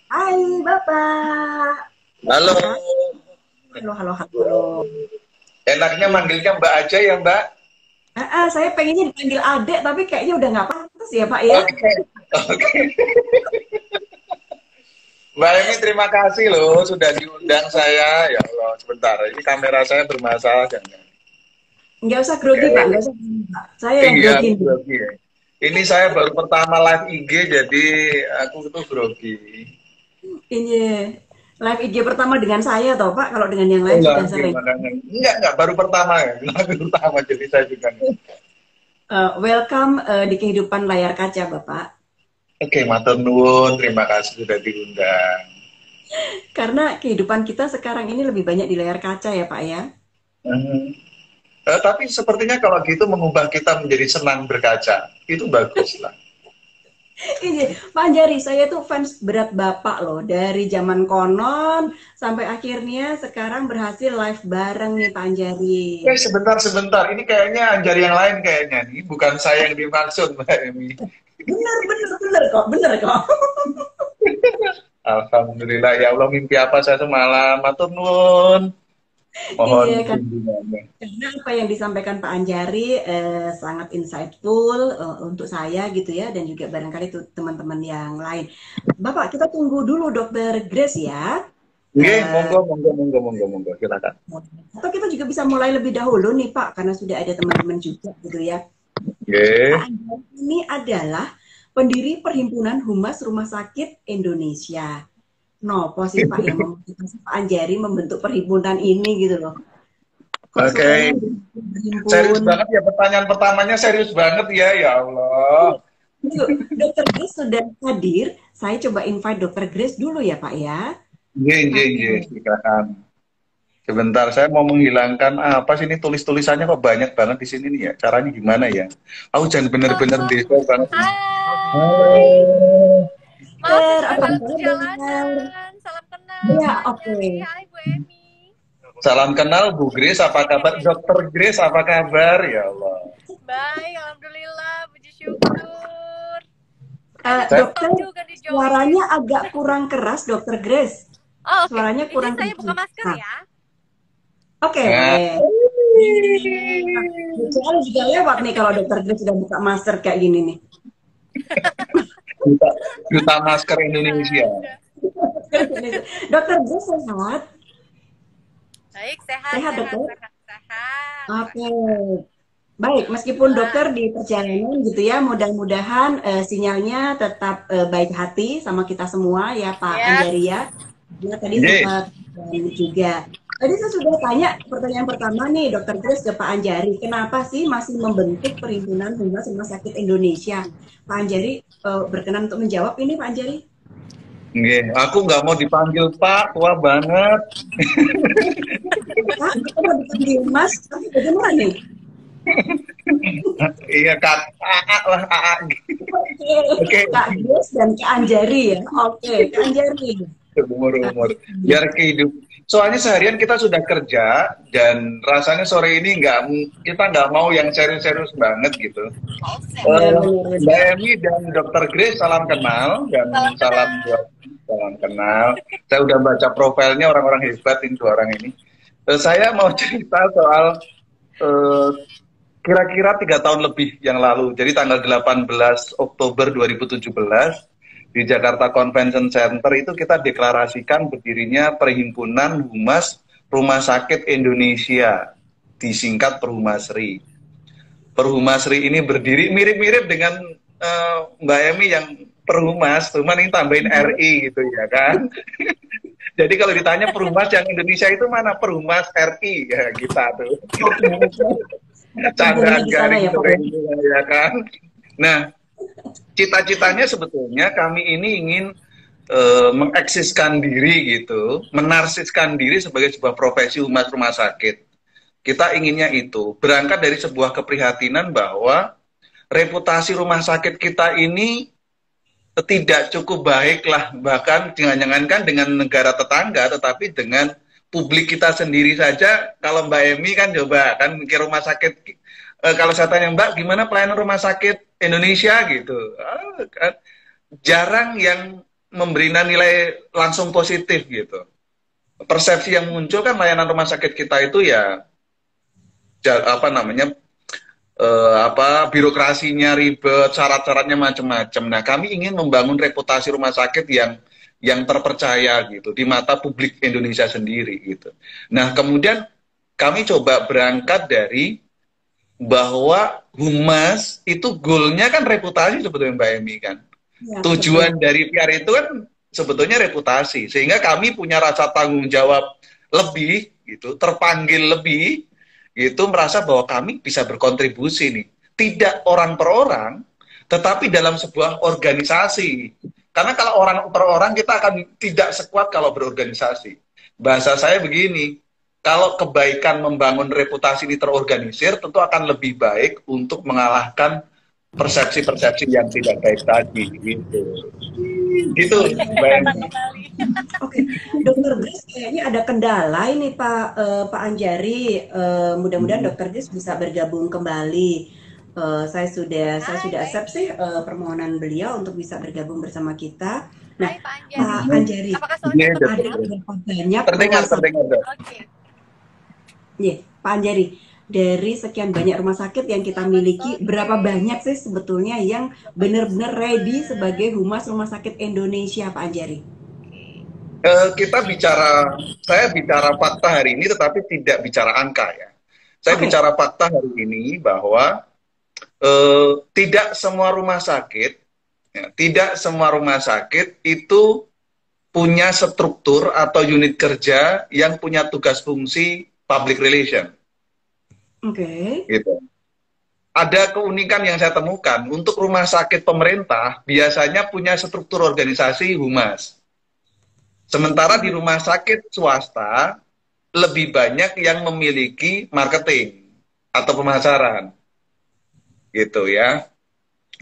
Hai Bapak. Halo, Sehat? Halo, halo, halo. enaknya manggilnya Mbak aja ya Mbak? Saya pengennya dipanggil adek, tapi kayaknya udah nggak pantas ya Pak ya. Oke, oke. Mbak Emi terima kasih loh sudah diundang saya. Ya Allah, sebentar. Ini kamera saya bermasalah jangan. Nggak usah grogi Pak, nggak Oke. usah grogi, Pak. Saya yang Iya, grogi aku nih. grogi ya. Ini saya baru pertama live IG jadi aku itu grogi. Ini live IG pertama dengan saya toh Pak, kalau dengan yang Oh, lain sudah sering. gimana? Enggak, baru pertama ya. Baru pertama jadi saya juga. Welcome di kehidupan layar kaca Bapak. Oke, matur nuwun, terima kasih sudah diundang. Karena kehidupan kita sekarang ini lebih banyak di layar kaca ya Pak ya. Hmm. Tapi sepertinya kalau gitu mengubah kita menjadi senang berkaca, itu bagus lah. Ini Pak Anjari, saya tuh fans berat Bapak loh. Dari zaman konon sampai akhirnya sekarang berhasil live bareng nih Pak Anjari. Sebentar. Ini kayaknya Anjari yang lain kayaknya nih. Bukan saya yang dimaksud, Mbak Emi. Bener kok, bener kok. Alhamdulillah, ya Allah mimpi apa saya semalam. Matur nuwun. Mohon Iya kan, bimbingannya. karena apa yang disampaikan Pak Anjari sangat insightful untuk saya gitu ya, dan juga barangkali tuh teman-teman yang lain. Bapak, kita tunggu dulu Dokter Grace ya. Oke, Eh, monggo, silakan. atau kita juga bisa mulai lebih dahulu nih Pak, karena sudah ada teman-teman juga gitu ya. Pak Oke. Anjari ini adalah pendiri Perhimpunan Humas Rumah Sakit Indonesia. Nopo sih Pak yang memotivasi Pak Anjari membentuk perhimpunan ini gitu loh. Kok sukanya Oke. Serius berhimpun? banget ya pertanyaan pertamanya serius banget ya, ya Allah. Yuk, Dokter Grace sudah hadir. Saya coba invite Dokter Grace dulu ya Pak ya. Oke. Silakan. Sebentar, saya mau menghilangkan apa sih ini tulisannya kok banyak banget di sini nih ya. Caranya gimana ya? Aku jangan bener-bener Halo, desa banget. hai. Halo. Maaf saya Dokter, sedang apa dalam kabar? perjalanan. Salam kenal Ya, Pak oke. Anjari. Hai Bu Emi. Salam kenal Bu Grace, apa kabar? Dokter Grace, apa kabar? Ya Allah. Baik, alhamdulillah, puji syukur. Ada Saya, Dokter, TikTok juga di join. suaranya agak kurang keras, Dokter Grace. Oh, oke. Suaranya Izin kurang saya buka keras. masker Nah, ya. oke, nah, boleh. Soalnya juga lewat nih kalau Dokter Grace sudah buka masker kayak gini nih. duta, duta masker Indonesia. Ada. Dokter Grace sehat? Baik, sehat, Sehat, sehat, Dokter? sehat, sehat. Oke. Baik, meskipun dokter Alhamdulillah. di perjalanan gitu ya, mudah-mudahan sinyalnya tetap baik hati sama kita semua ya Pak Yes. Anjari ya. Ya tadi Ye, sempat juga. Tadi saya sudah tanya pertanyaan pertama nih Dokter Grace ke Pak Anjari, kenapa sih masih membentuk Perhimpunan Humas Rumah Sakit Indonesia? Pak Anjari berkenan untuk menjawab ini Pak Anjari? aku nggak mau dipanggil Pak, tua banget. Pak, kita mau dipanggil Mas, tapi bagaimana nih? Iya, Kak, AA lah, AA. Oke, Oke, Kak Grace dan Kak Anjari ya. Oke, Kak Anjari. umur-umur. Biar kehidup. Soalnya seharian kita sudah kerja dan rasanya sore ini kita nggak mau yang serius-serius banget gitu. Mbak Benar-benar. Emi dan Dokter Grace salam kenal dan Salam salam kenal. buat salam kenal. Saya udah baca profilnya orang-orang hebat ini dua orang ini. Saya mau cerita soal eh, kira-kira 3 tahun lebih yang lalu. Jadi tanggal 18 Oktober 2017 di Jakarta Convention Center itu kita deklarasikan berdirinya Perhimpunan Humas Rumah Sakit Indonesia, disingkat Perhumasri. Perhumasri ini berdiri mirip-mirip dengan Mbak Emi yang Perhumas, cuman ini tambahin RI gitu ya kan. Jadi kalau ditanya Perhumas yang Indonesia itu mana? Perhumas RI ya kita tuh. Oke, oke. Ada punggungnya Candaan di sana garing ya Pak ya. sering ya kan. Nah, cita-citanya sebetulnya kami ini ingin mengeksiskan diri gitu, menarsiskan diri sebagai sebuah profesi humas rumah sakit. Kita inginnya itu berangkat dari sebuah keprihatinan bahwa reputasi rumah sakit kita ini tidak cukup baik lah, bahkan jangan-jangankan dengan negara tetangga, tetapi dengan publik kita sendiri saja. Kalau Mbak Emi kan coba kan ke rumah sakit, kalau saya tanya Mbak gimana pelayanan rumah sakit Indonesia gitu, kan jarang yang memberi nilai langsung positif gitu. Persepsi yang muncul kan layanan rumah sakit kita itu ya apa namanya birokrasinya ribet, syarat-syaratnya macam-macam. Nah, kami ingin membangun reputasi rumah sakit yang terpercaya gitu di mata publik Indonesia sendiri gitu. Nah, kemudian kami coba berangkat dari bahwa humas itu goalnya kan reputasi sebetulnya Mbak Emi kan. Ya, tujuan betul. Dari PR itu kan sebetulnya reputasi, sehingga kami punya rasa tanggung jawab lebih gitu, terpanggil lebih itu, merasa bahwa kami bisa berkontribusi nih, tidak orang per orang, tetapi dalam sebuah organisasi. Karena kalau orang per orang kita akan tidak sekuat kalau berorganisasi. Bahasa saya begini, kalau kebaikan membangun reputasi ini terorganisir, tentu akan lebih baik untuk mengalahkan persepsi-persepsi yang tidak baik tadi. Gitu, Oke, Dokter Grace, kayaknya ada kendala ini Pak Anjari. Mudah-mudahan Dokter Grace bisa bergabung kembali. Saya sudah accept sih permohonan beliau untuk bisa bergabung bersama kita. Nah, Pak Anjari, ada berapa banyak? Terdengar. Iya, Pak Anjari, dari sekian banyak rumah sakit yang kita miliki, berapa banyak sih sebetulnya yang benar-benar ready sebagai humas rumah sakit Indonesia, Pak Anjari? Saya bicara fakta hari ini, tetapi tidak bicara angka ya. Saya bicara fakta hari ini bahwa tidak semua rumah sakit itu punya struktur atau unit kerja yang punya tugas fungsi public relation. Oke. Gitu. Ada keunikan yang saya temukan untuk rumah sakit pemerintah biasanya punya struktur organisasi humas. Sementara di rumah sakit swasta lebih banyak yang memiliki marketing atau pemasaran. Gitu ya.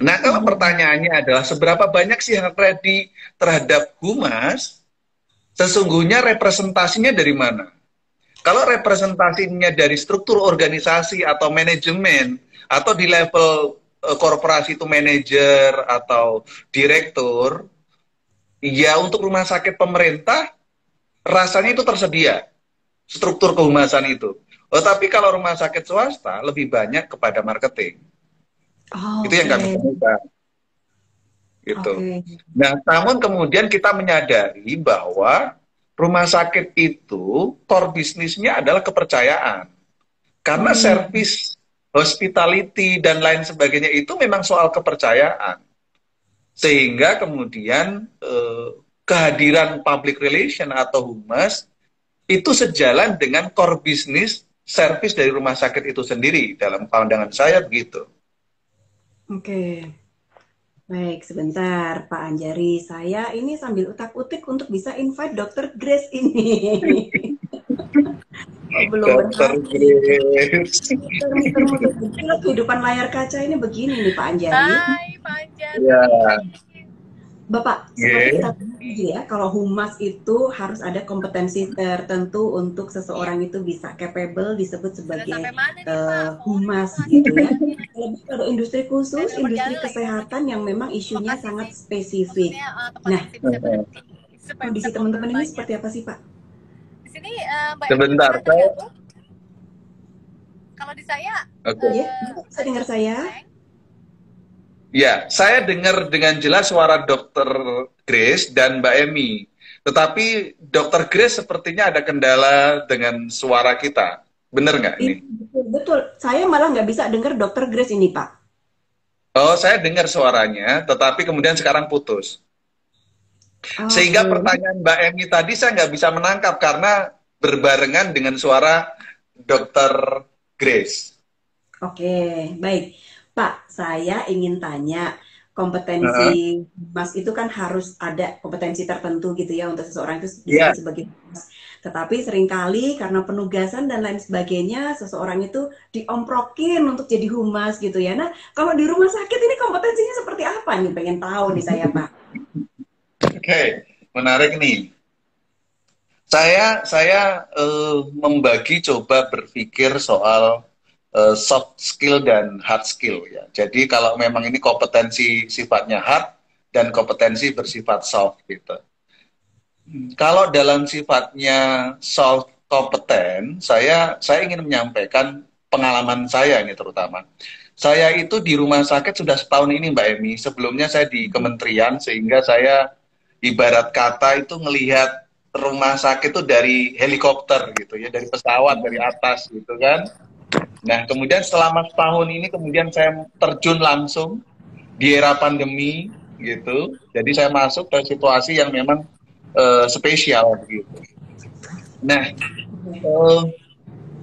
Nah, kalau pertanyaannya adalah seberapa banyak sih yang ready terhadap humas, sesungguhnya representasinya dari mana? Kalau representasinya dari struktur organisasi atau manajemen, atau di level korporasi itu manajer atau direktur, ya untuk rumah sakit pemerintah rasanya itu tersedia struktur kehumasan itu. Tapi kalau rumah sakit swasta lebih banyak kepada marketing. Itu yang kami temukan. Gitu. Nah, namun kemudian kita menyadari bahwa rumah sakit itu core bisnisnya adalah kepercayaan. Karena service, hospitality, dan lain sebagainya itu memang soal kepercayaan. Sehingga kemudian kehadiran public relation atau humas itu sejalan dengan core bisnis service dari rumah sakit itu sendiri. Dalam pandangan saya begitu. Oke. Baik, sebentar Pak Anjari. Saya ini sambil utak-utik untuk bisa invite Dokter Grace ini. Belum Dokter Grace. Kehidupan layar kaca ini begini nih Pak Anjari. Hai Pak Anjari. Ya. Bapak, seperti kita tahu ya, kalau humas itu harus ada kompetensi tertentu untuk seseorang itu bisa capable disebut sebagai humas gitu ya. Kalau industri khusus, industri kesehatan yang memang isunya sangat spesifik. Nah, kondisi teman-teman ini seperti apa sih Pak? Di sini Mbak sebentar, kalau di saya, ya, bisa dengar saya? Ya, saya dengar dengan jelas suara Dokter Grace dan Mbak Emi. Tetapi Dokter Grace sepertinya ada kendala dengan suara kita. Benar nggak ini? Betul. Saya malah nggak bisa dengar Dokter Grace ini, Pak. Oh, saya dengar suaranya, tetapi kemudian sekarang putus. Sehingga pertanyaan Mbak Emi tadi saya nggak bisa menangkap karena berbarengan dengan suara Dokter Grace. Oke, baik. Pak, saya ingin tanya, kompetensi Mas itu kan harus ada kompetensi tertentu gitu ya untuk seseorang itu sebagai Mas. Tetapi seringkali karena penugasan dan lain sebagainya, seseorang itu diomprokin untuk jadi humas gitu ya. Nah, kalau di rumah sakit ini kompetensinya seperti apa nih? Pengen tahu nih saya, Pak. Oke, menarik nih. Saya membagi coba berpikir soal soft skill dan hard skill ya. Jadi kalau memang ini kompetensi sifatnya hard dan kompetensi bersifat soft gitu. Kalau dalam sifatnya soft kompeten, saya ingin menyampaikan pengalaman saya ini terutama. Saya itu di rumah sakit sudah setahun ini Mbak Emi. Sebelumnya saya di kementerian, sehingga saya ibarat kata itu ngelihat rumah sakit itu dari helikopter gitu ya, dari pesawat, dari atas gitu kan. Nah kemudian selama setahun ini kemudian saya terjun langsung di era pandemi gitu. Jadi saya masuk ke situasi yang memang spesial gitu. Nah,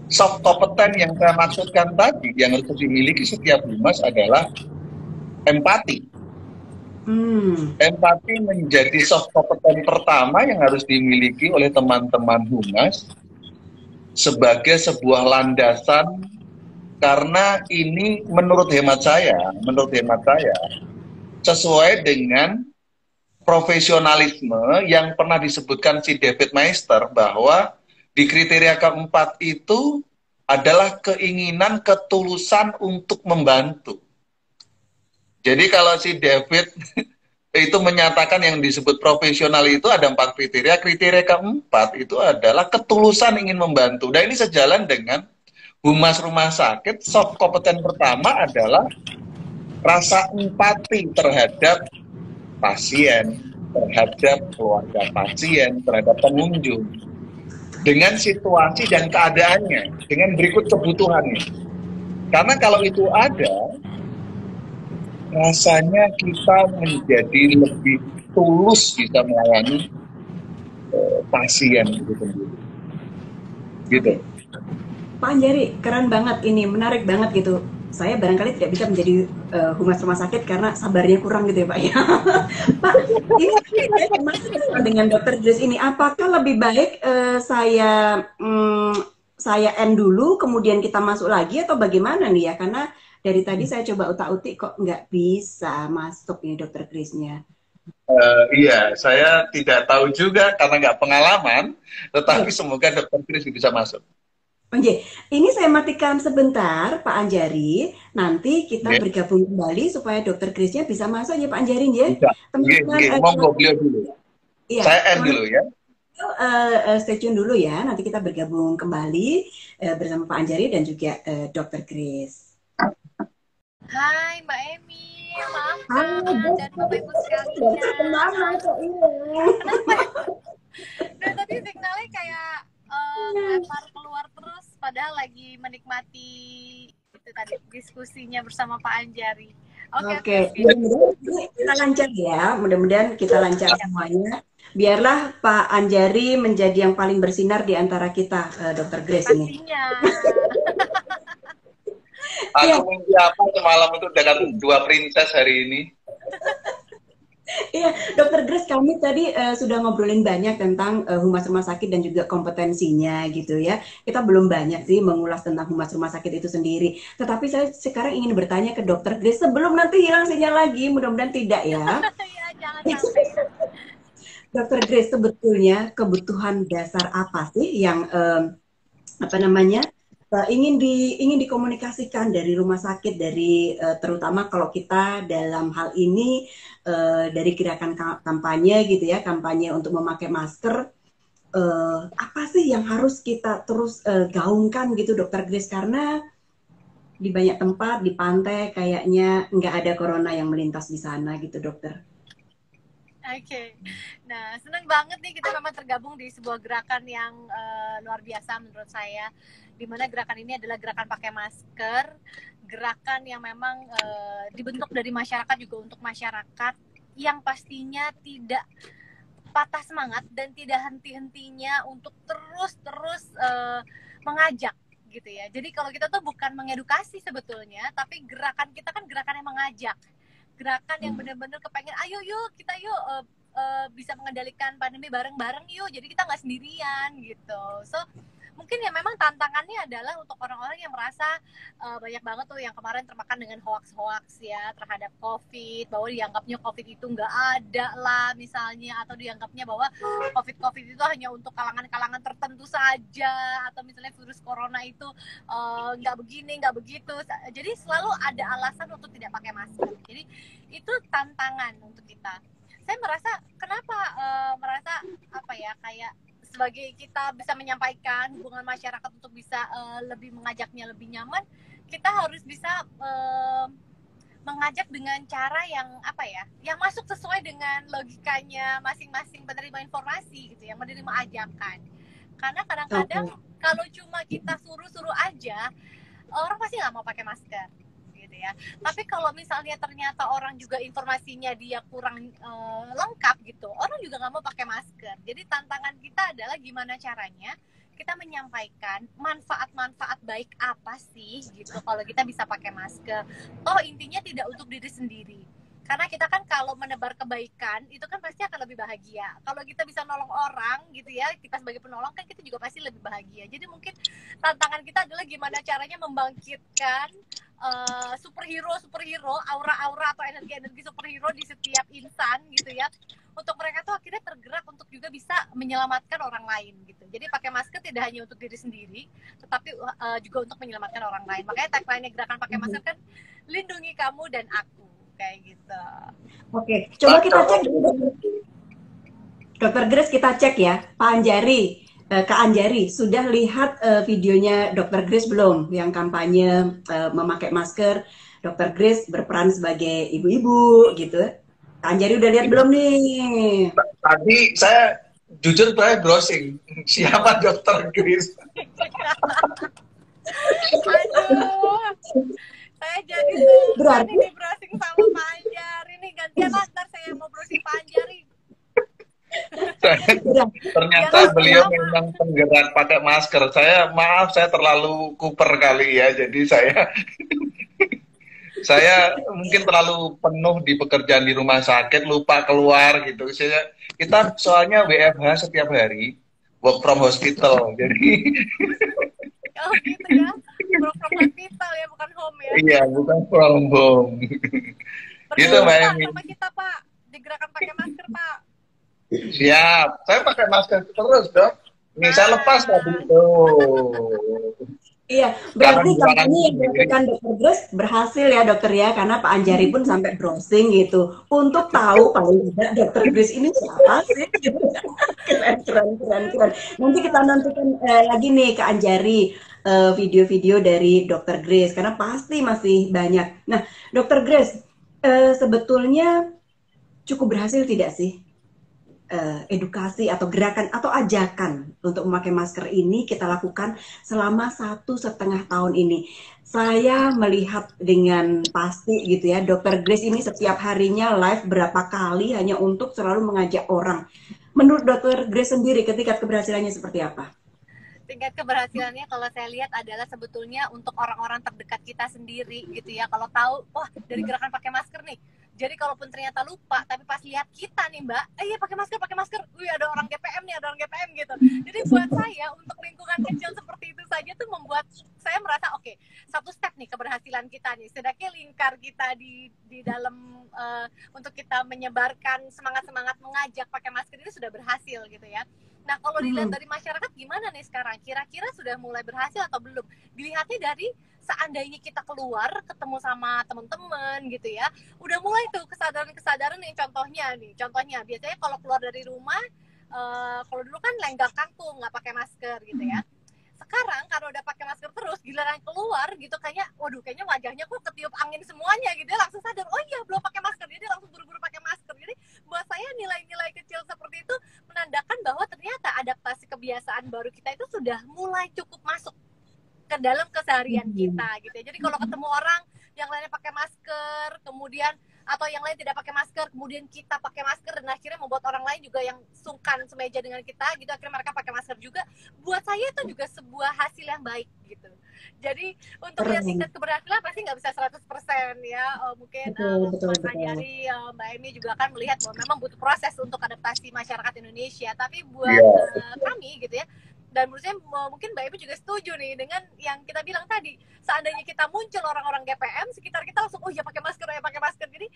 soft kompeten yang saya maksudkan tadi, yang harus dimiliki setiap humas adalah empati. Empati menjadi soft kompeten pertama yang harus dimiliki oleh teman-teman humas sebagai sebuah landasan, karena ini menurut hemat saya sesuai dengan profesionalisme yang pernah disebutkan si David Meister, bahwa di kriteria keempat itu adalah keinginan, ketulusan untuk membantu. Jadi kalau si David itu menyatakan yang disebut profesional itu ada 4 kriteria. Kriteria keempat itu adalah ketulusan ingin membantu. Dan ini sejalan dengan humas rumah sakit. Soft kompeten pertama adalah rasa empati terhadap pasien, terhadap keluarga pasien, terhadap pengunjung, dengan situasi dan keadaannya, dengan berikut kebutuhannya. Karena kalau itu ada, rasanya kita menjadi lebih tulus bisa melayani pasien itu sendiri. Gitu. Pak Anjari, keren banget ini, menarik banget gitu. Saya barangkali tidak bisa menjadi humas rumah sakit karena sabarnya kurang gitu ya Pak ya. Pak, ini saya masih dengan Dokter Grace ini, apakah lebih baik saya end dulu, kemudian kita masuk lagi atau bagaimana nih ya? Karena dari tadi saya coba utak-utik kok nggak bisa masuk ini Dokter Grace-nya. Iya, saya tidak tahu juga karena nggak pengalaman, tetapi semoga Dokter Grace bisa masuk. Oke, ini saya matikan sebentar Pak Anjari, nanti kita bergabung kembali supaya Dokter Grace-nya bisa masuk ya Pak Anjari ya. Teman-teman, monggo beliau dulu. Ya, saya end dulu ya. Stay tune dulu ya, nanti kita bergabung kembali bersama Pak Anjari dan juga Dokter Grace. Hai Mbak Emi, maaf dan Bapak Ibu sekalian. Dan tadi signalnya kayak ngelempar keluar terus, padahal lagi menikmati itu tadi diskusinya bersama Pak Anjari. Oke. Mudah-mudahan kita lancar ya, mudah-mudahan kita lancar semuanya. Biarlah Pak Anjari menjadi yang paling bersinar di antara kita, Dokter Grace ini. Pastinya. Aku mimpi apa semalam itu udah dapat 2 princess hari ini. Iya, Dokter Grace, kami tadi sudah ngobrolin banyak tentang humas rumah sakit dan juga kompetensinya gitu ya. Kita belum banyak sih mengulas tentang humas rumah sakit itu sendiri. Tetapi saya sekarang ingin bertanya ke Dokter Grace sebelum nanti hilang sinyal lagi, mudah-mudahan tidak ya. Ya, jangan sampai. Dokter Grace, sebetulnya kebutuhan dasar apa sih yang ingin dikomunikasikan dari rumah sakit, dari terutama kalau kita dalam hal ini dari gerakan kampanye gitu ya, kampanye untuk memakai masker, apa sih yang harus kita terus gaungkan gitu Dokter Grace, karena di banyak tempat di pantai kayaknya nggak ada corona yang melintas di sana gitu Dokter. Oke. Nah, senang banget nih kita memang tergabung di sebuah gerakan yang luar biasa menurut saya, di mana gerakan ini adalah gerakan pakai masker, gerakan yang memang dibentuk dari masyarakat juga untuk masyarakat, yang pastinya tidak patah semangat dan tidak henti-hentinya untuk terus mengajak gitu ya. Jadi kalau kita tuh bukan mengedukasi sebetulnya, tapi gerakan kita kan gerakan yang mengajak, gerakan yang benar-benar kepengen ayo yuk kita bisa mengendalikan pandemi bareng-bareng yuk, jadi kita nggak sendirian gitu. So mungkin ya memang tantangannya adalah untuk orang-orang yang merasa banyak banget tuh yang kemarin termakan dengan hoax-hoax ya terhadap COVID, bahwa dianggapnya COVID itu nggak ada lah misalnya, atau dianggapnya bahwa COVID itu hanya untuk kalangan-kalangan tertentu saja, atau misalnya virus corona itu nggak begini, nggak begitu. Jadi selalu ada alasan untuk tidak pakai masker. Jadi itu tantangan untuk kita. Saya merasa kenapa merasa apa ya, kayak sebagai kita bisa menyampaikan hubungan masyarakat untuk bisa lebih mengajaknya lebih nyaman, kita harus bisa mengajak dengan cara yang apa ya, yang masuk sesuai dengan logikanya masing-masing penerima informasi gitu, yang menerima ajakan. Karena kadang-kadang kalau cuma kita suruh-suruh aja, orang pasti nggak mau pakai masker gitu ya. Tapi kalau misalnya ternyata orang juga informasinya dia kurang lengkap gitu, orang juga nggak mau pakai masker. Jadi tantangan kita adalah gimana caranya kita menyampaikan manfaat-manfaat baik apa sih gitu kalau kita bisa pakai masker. Toh intinya tidak untuk diri sendiri. Karena kita kan kalau menebar kebaikan itu kan pasti akan lebih bahagia. Kalau kita bisa nolong orang gitu ya, kita sebagai penolong kan kita juga pasti lebih bahagia. Jadi mungkin tantangan kita adalah gimana caranya membangkitkan superhero, aura-aura atau energi-energi superhero di setiap insan gitu ya. Untuk mereka tuh akhirnya tergerak untuk juga bisa menyelamatkan orang lain gitu. Jadi pakai masker tidak hanya untuk diri sendiri, tetapi juga untuk menyelamatkan orang lain. Makanya tagline gerakan pakai masker kan lindungi kamu dan aku. Kayak gitu. Oke, coba kita cek Dokter Grace, kita cek ya, Pak Anjari, Kak Anjari, sudah lihat videonya Dokter Grace belum yang kampanye memakai masker? Dokter Grace berperan sebagai ibu-ibu gitu. Kak Anjari udah lihat belum nih? Tadi saya jujur saya browsing siapa Dokter Grace. Aduh. Saya jadi berarti di browsing sama Pak Anjari nih, gantian ntar saya mau browsing Pak Anjari. Ternyata beliau memang penggerak pakai masker. Maaf saya terlalu kuper kali ya, jadi saya mungkin terlalu penuh di pekerjaan di rumah sakit, lupa keluar gitu. Kita soalnya WFH setiap hari, work from hospital, jadi oh gitu ya, work from hospital ya, bukan home ya. Iya, bukan from home. Gitu Mbak Emi. Sama kita Pak, digerakan pakai masker Pak. Siap, saya pakai masker terus dong. Ini saya lepas tadi itu. Iya, berarti kampanye yang dilakukan Dokter Grace berhasil ya dokter ya, karena Pak Anjari pun sampai browsing gitu untuk tahu paling tidak Dokter Grace ini siapa sih. Keren. Nanti kita nonton lagi nih Kak Anjari video-video dari Dokter Grace karena pasti masih banyak. Nah, Dokter Grace sebetulnya cukup berhasil tidak sih edukasi atau gerakan atau ajakan untuk memakai masker ini kita lakukan selama 1,5 tahun ini. Saya melihat dengan pasti gitu ya, Dokter Grace ini setiap harinya live berapa kali hanya untuk selalu mengajak orang. Menurut Dokter Grace sendiri, tingkat keberhasilannya seperti apa? Tingkat keberhasilannya kalau saya lihat adalah sebetulnya untuk orang-orang terdekat kita sendiri gitu ya. Kalau tahu, wah dari gerakan pakai masker nih. Jadi kalaupun ternyata lupa, tapi pas lihat kita nih Mbak, iya pakai masker, wih ada orang GPM nih, ada orang GPM gitu. Jadi buat saya untuk lingkungan kecil seperti itu saja tuh membuat saya merasa oke, satu step nih keberhasilan kita nih. Sedangkan lingkar kita di dalam untuk kita menyebarkan semangat mengajak pakai masker ini sudah berhasil gitu ya. Nah kalau dilihat dari masyarakat gimana nih sekarang? Kira-kira sudah mulai berhasil atau belum? Dilihatnya dari seandainya kita keluar ketemu sama teman-teman gitu ya, udah mulai tuh kesadaran yang contohnya biasanya kalau keluar dari rumah kalau dulu kan lenggak kangkung nggak pakai masker gitu ya. Sekarang kalau udah pakai masker terus giliran keluar gitu kayaknya waduh kayaknya wajahnya kok ketiup angin semuanya gitu ya, langsung sadar oh iya belum pakai masker, jadi langsung buru-buru pakai masker. Jadi buat saya nilai-nilai kecil seperti itu menandakan bahwa ternyata adaptasi kebiasaan baru kita itu sudah mulai cukup masuk ke dalam keseharian kita gitu ya. Jadi kalau ketemu orang yang lainnya pakai masker, kemudian atau yang lain tidak pakai masker, kemudian kita pakai masker dan akhirnya membuat orang lain juga yang sungkan semeja dengan kita gitu, akhirnya mereka pakai masker juga. Buat saya itu juga sebuah hasil yang baik gitu. Jadi untuk lihat tingkat keberhasilan pasti nggak bisa 100% ya. Mungkin Mas Anjari, Mbak Emi juga akan melihat bahwa memang butuh proses untuk adaptasi masyarakat Indonesia. Tapi buat kami gitu ya, Dan menurut saya mungkin Mbak Emi juga setuju nih dengan yang kita bilang tadi. Seandainya kita muncul orang-orang GPM sekitar kita langsung, oh ya pakai masker ya pakai masker. Jadi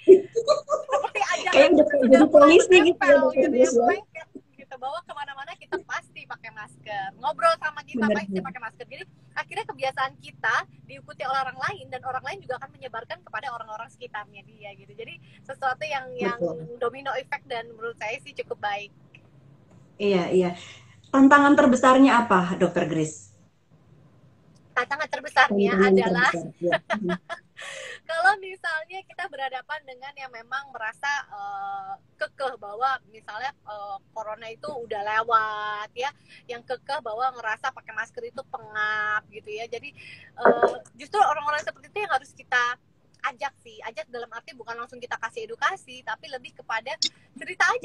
seperti ajakan Kayak udah sudah jadi mulai polisi gitu ya, menempel Dokter gitu ya, Grace ya. blanket gitu, bahwa kemana-mana kita pasti pakai masker, ngobrol sama kita Bener, pasti pakai masker. Jadi akhirnya kebiasaan kita diikuti oleh orang lain, dan orang lain juga akan menyebarkan kepada orang-orang sekitarnya dia gitu. Jadi sesuatu yang betul. domino effect, dan menurut saya sih cukup baik. Iya, iya. Tantangan terbesarnya apa, Dokter Grace? Tantangan terbesarnya Tantangan adalah terbesar. Ya. kalau misalnya kita berhadapan dengan yang memang merasa kekeh bahwa misalnya corona itu udah lewat ya, yang kekeh bahwa ngerasa pakai masker itu pengap gitu ya. Jadi justru orang-orang seperti itu yang harus kita ajak dalam arti bukan langsung kita kasih edukasi, tapi lebih kepada cerita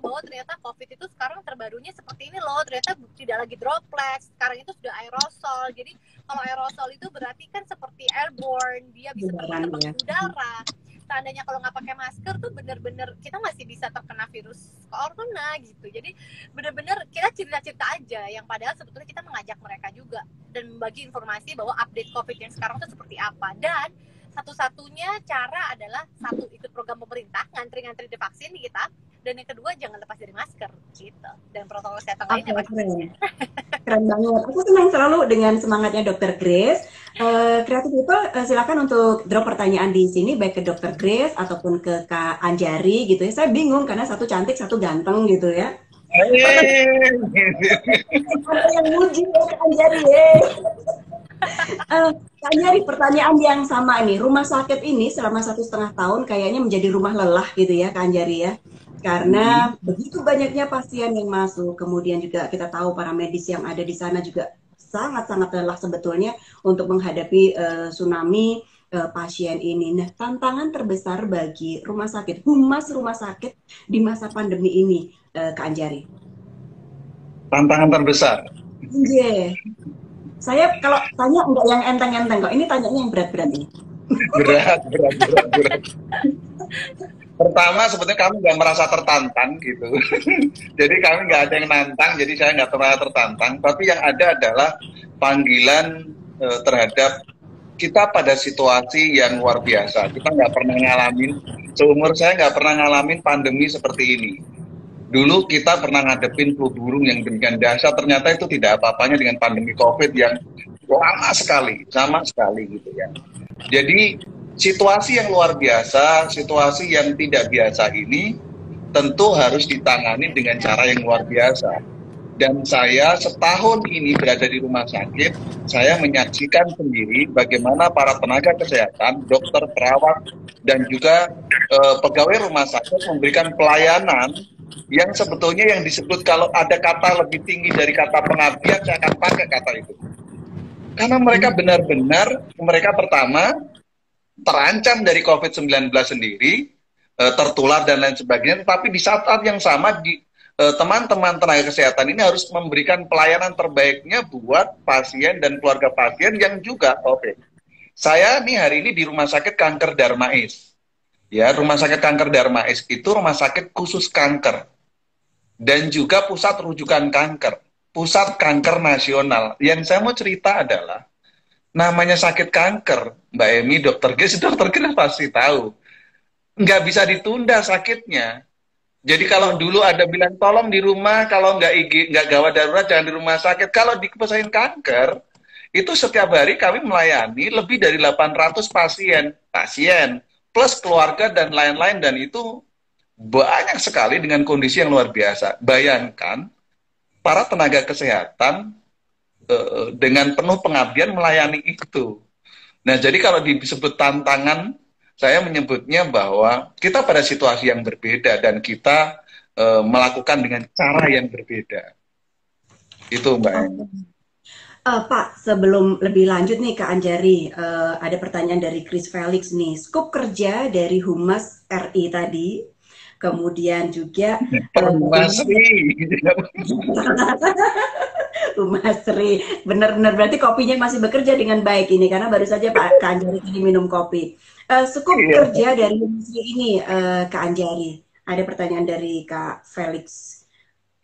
bahwa ternyata COVID itu sekarang terbarunya seperti ini loh, ternyata tidak lagi droplet, sekarang itu sudah aerosol. Jadi kalau aerosol itu berarti kan seperti airborne, dia bisa terbang di udara. Seandainya kalau nggak pakai masker tuh bener-bener kita masih bisa terkena virus corona gitu. Jadi bener-bener kita cerita-cerita aja yang padahal sebetulnya kita mengajak mereka juga dan membagi informasi bahwa update COVID yang sekarang tuh seperti apa. Dan satu-satunya cara adalah satu, ikut program pemerintah, ngantri-ngantri divaksin kita, dan yang kedua jangan lepas dari masker gitu, dan protokol kesehatan lainnya pastinya. Keren banget. Aku senang selalu dengan semangatnya Dokter Grace. Kreatif People, silakan untuk drop pertanyaan di sini, baik ke Dokter Grace ataupun ke Kak Anjari gitu ya. Saya bingung karena satu cantik, satu ganteng gitu ya. Ada yang muji ya Kak Anjari ya. Kak Anjari, pertanyaan yang sama nih. Rumah sakit ini selama 1,5 tahun kayaknya menjadi rumah lelah gitu ya Kak Anjari ya. Karena begitu banyaknya pasien yang masuk, kemudian juga kita tahu para medis yang ada di sana juga sangat-sangat lelah sebetulnya untuk menghadapi tsunami pasien ini. Nah, tantangan terbesar bagi rumah sakit, humas rumah sakit di masa pandemi ini, Kak Anjari. Tantangan terbesar. Iya. Saya kalau tanya enggak yang enteng-enteng kok. Ini tanyanya yang berat-berat ini. Berat. Pertama, sebetulnya kami nggak merasa tertantang gitu. Jadi kami nggak ada yang nantang, jadi saya nggak pernah tertantang. Tapi yang ada adalah panggilan terhadap kita pada situasi yang luar biasa. Kita nggak pernah ngalamin, seumur saya nggak pernah ngalamin pandemi seperti ini. Dulu kita pernah ngadepin flu burung yang demikian dahsyat, ternyata itu tidak apa-apanya dengan pandemi COVID yang lama sekali, sama sekali gitu ya. Jadi situasi yang luar biasa, situasi yang tidak biasa ini tentu harus ditangani dengan cara yang luar biasa. Dan saya setahun ini berada di rumah sakit, saya menyaksikan sendiri bagaimana para tenaga kesehatan, dokter, perawat, dan juga pegawai rumah sakit memberikan pelayanan yang sebetulnya yang disebut kalau ada kata lebih tinggi dari kata pengabdian, saya akan pakai kata itu. Karena mereka benar-benar, mereka pertama terancam dari COVID-19 sendiri, tertular dan lain sebagainya, tapi di saat yang sama teman-teman tenaga kesehatan ini harus memberikan pelayanan terbaiknya buat pasien dan keluarga pasien yang juga COVID. Saya nih hari ini di Rumah Sakit Kanker Darmais. Ya, Rumah Sakit Kanker Darmais itu rumah sakit khusus kanker. Dan juga pusat rujukan kanker. Pusat kanker nasional. Yang saya mau cerita adalah, namanya sakit kanker, Mbak Emi, Dokter Grace pasti tahu. Nggak bisa ditunda sakitnya. Jadi kalau dulu ada bilang, tolong di rumah, kalau nggak gawat darurat, jangan di rumah sakit. Kalau di pasien kanker, itu setiap hari kami melayani lebih dari 800 pasien, plus keluarga dan lain-lain, dan itu banyak sekali dengan kondisi yang luar biasa. Bayangkan, para tenaga kesehatan dengan penuh pengabdian melayani itu. Nah, jadi kalau disebut tantangan, saya menyebutnya bahwa kita pada situasi yang berbeda dan kita melakukan dengan cara yang berbeda. Itu, Mbak. Pak, sebelum lebih lanjut nih Kak Anjari, ada pertanyaan dari Chris Felix nih. Skop kerja dari Humas RI tadi, kemudian juga Humas RI, benar-benar berarti kopinya masih bekerja dengan baik ini karena baru saja Pak Kak Anjari tadi minum kopi. Skop kerja dari Humas RI ini, Kak Anjari, ada pertanyaan dari Kak Felix.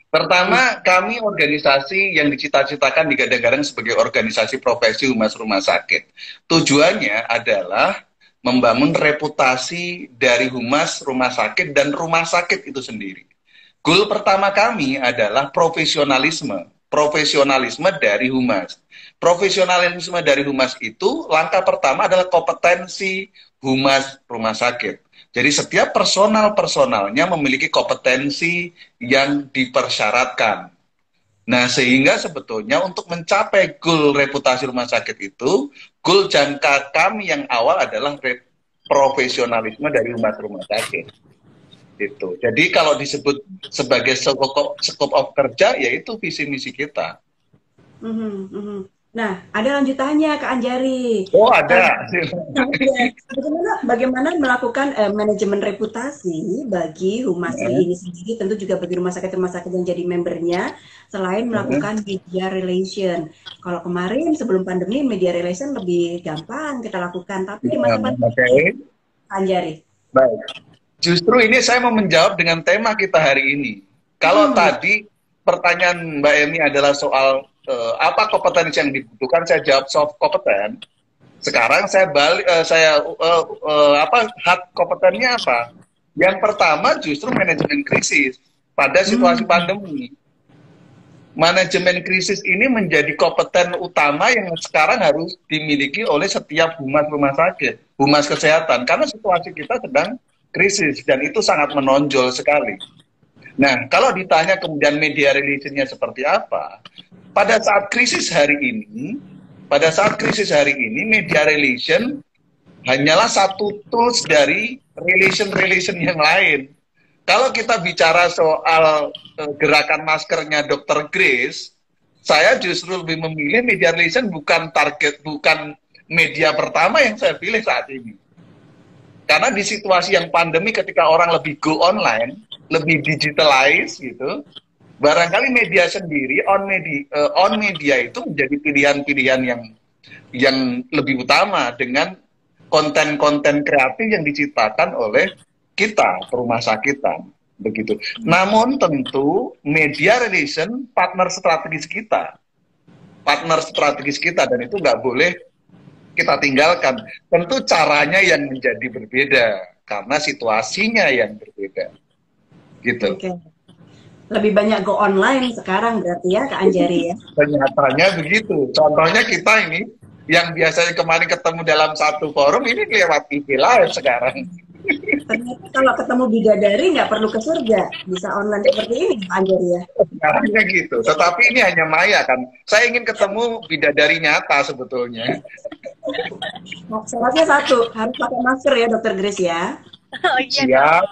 Pertama, kami organisasi yang dicita-citakan digadang-gadang sebagai organisasi profesi humas rumah sakit. Tujuannya adalah membangun reputasi dari humas rumah sakit dan rumah sakit itu sendiri. Goal pertama kami adalah profesionalisme. Profesionalisme dari humas. Profesionalisme dari humas itu langkah pertama adalah kompetensi humas rumah sakit. Jadi setiap personalnya memiliki kompetensi yang dipersyaratkan. Nah, sehingga sebetulnya untuk mencapai goal reputasi rumah sakit itu, goal jangka kami yang awal adalah profesionalisme dari humas rumah sakit. Gitu. Jadi kalau disebut sebagai scope of kerja, yaitu visi misi kita. Nah, ada lanjutannya Kak Anjari. Oh, ada. Bagaimana melakukan manajemen reputasi bagi humas ini sendiri, tentu juga bagi rumah sakit yang jadi membernya, selain melakukan media relation. Kalau kemarin sebelum pandemi media relation lebih gampang kita lakukan, tapi di masa pandemi, Anjari. Baik. Justru ini saya mau menjawab dengan tema kita hari ini. Kalau tadi pertanyaan Mbak Emi adalah soal apa kompetensi yang dibutuhkan, saya jawab soft kompeten. Sekarang saya balik, hard kompetennya apa? Yang pertama justru manajemen krisis pada situasi pandemi. Manajemen krisis ini menjadi kompeten utama yang sekarang harus dimiliki oleh setiap humas rumah sakit, humas kesehatan, karena situasi kita sedang krisis dan itu sangat menonjol sekali. Nah, kalau ditanya kemudian media relation-nya seperti apa, pada saat krisis hari ini, media relation hanyalah satu tools dari relation yang lain. Kalau kita bicara soal gerakan maskernya Dr. Grace, saya justru lebih memilih media relation bukan media pertama yang saya pilih saat ini. Karena di situasi yang pandemi ketika orang lebih go online, lebih digitalize gitu, barangkali media sendiri on media itu menjadi pilihan-pilihan yang lebih utama dengan konten-konten kreatif yang diciptakan oleh kita rumah sakitan begitu. Namun tentu media relation partner strategis kita dan itu nggak boleh kita tinggalkan. Tentu caranya yang menjadi berbeda karena situasinya yang berbeda gitu. Okay. Lebih banyak go online sekarang berarti ya Kak Anjari ya? Kenyataannya begitu. Contohnya kita ini yang biasanya kemarin ketemu dalam satu forum ini lewat TV live sekarang. Ternyata kalau ketemu bidadari nggak perlu ke surga, bisa online seperti ini Kak Anjari ya? Sekarangnya gitu. Tetapi ini hanya maya kan. Saya ingin ketemu bidadari nyata sebetulnya. Syaratnya satu, harus pakai masker ya Dokter Grace ya? Oh, iya. Siap.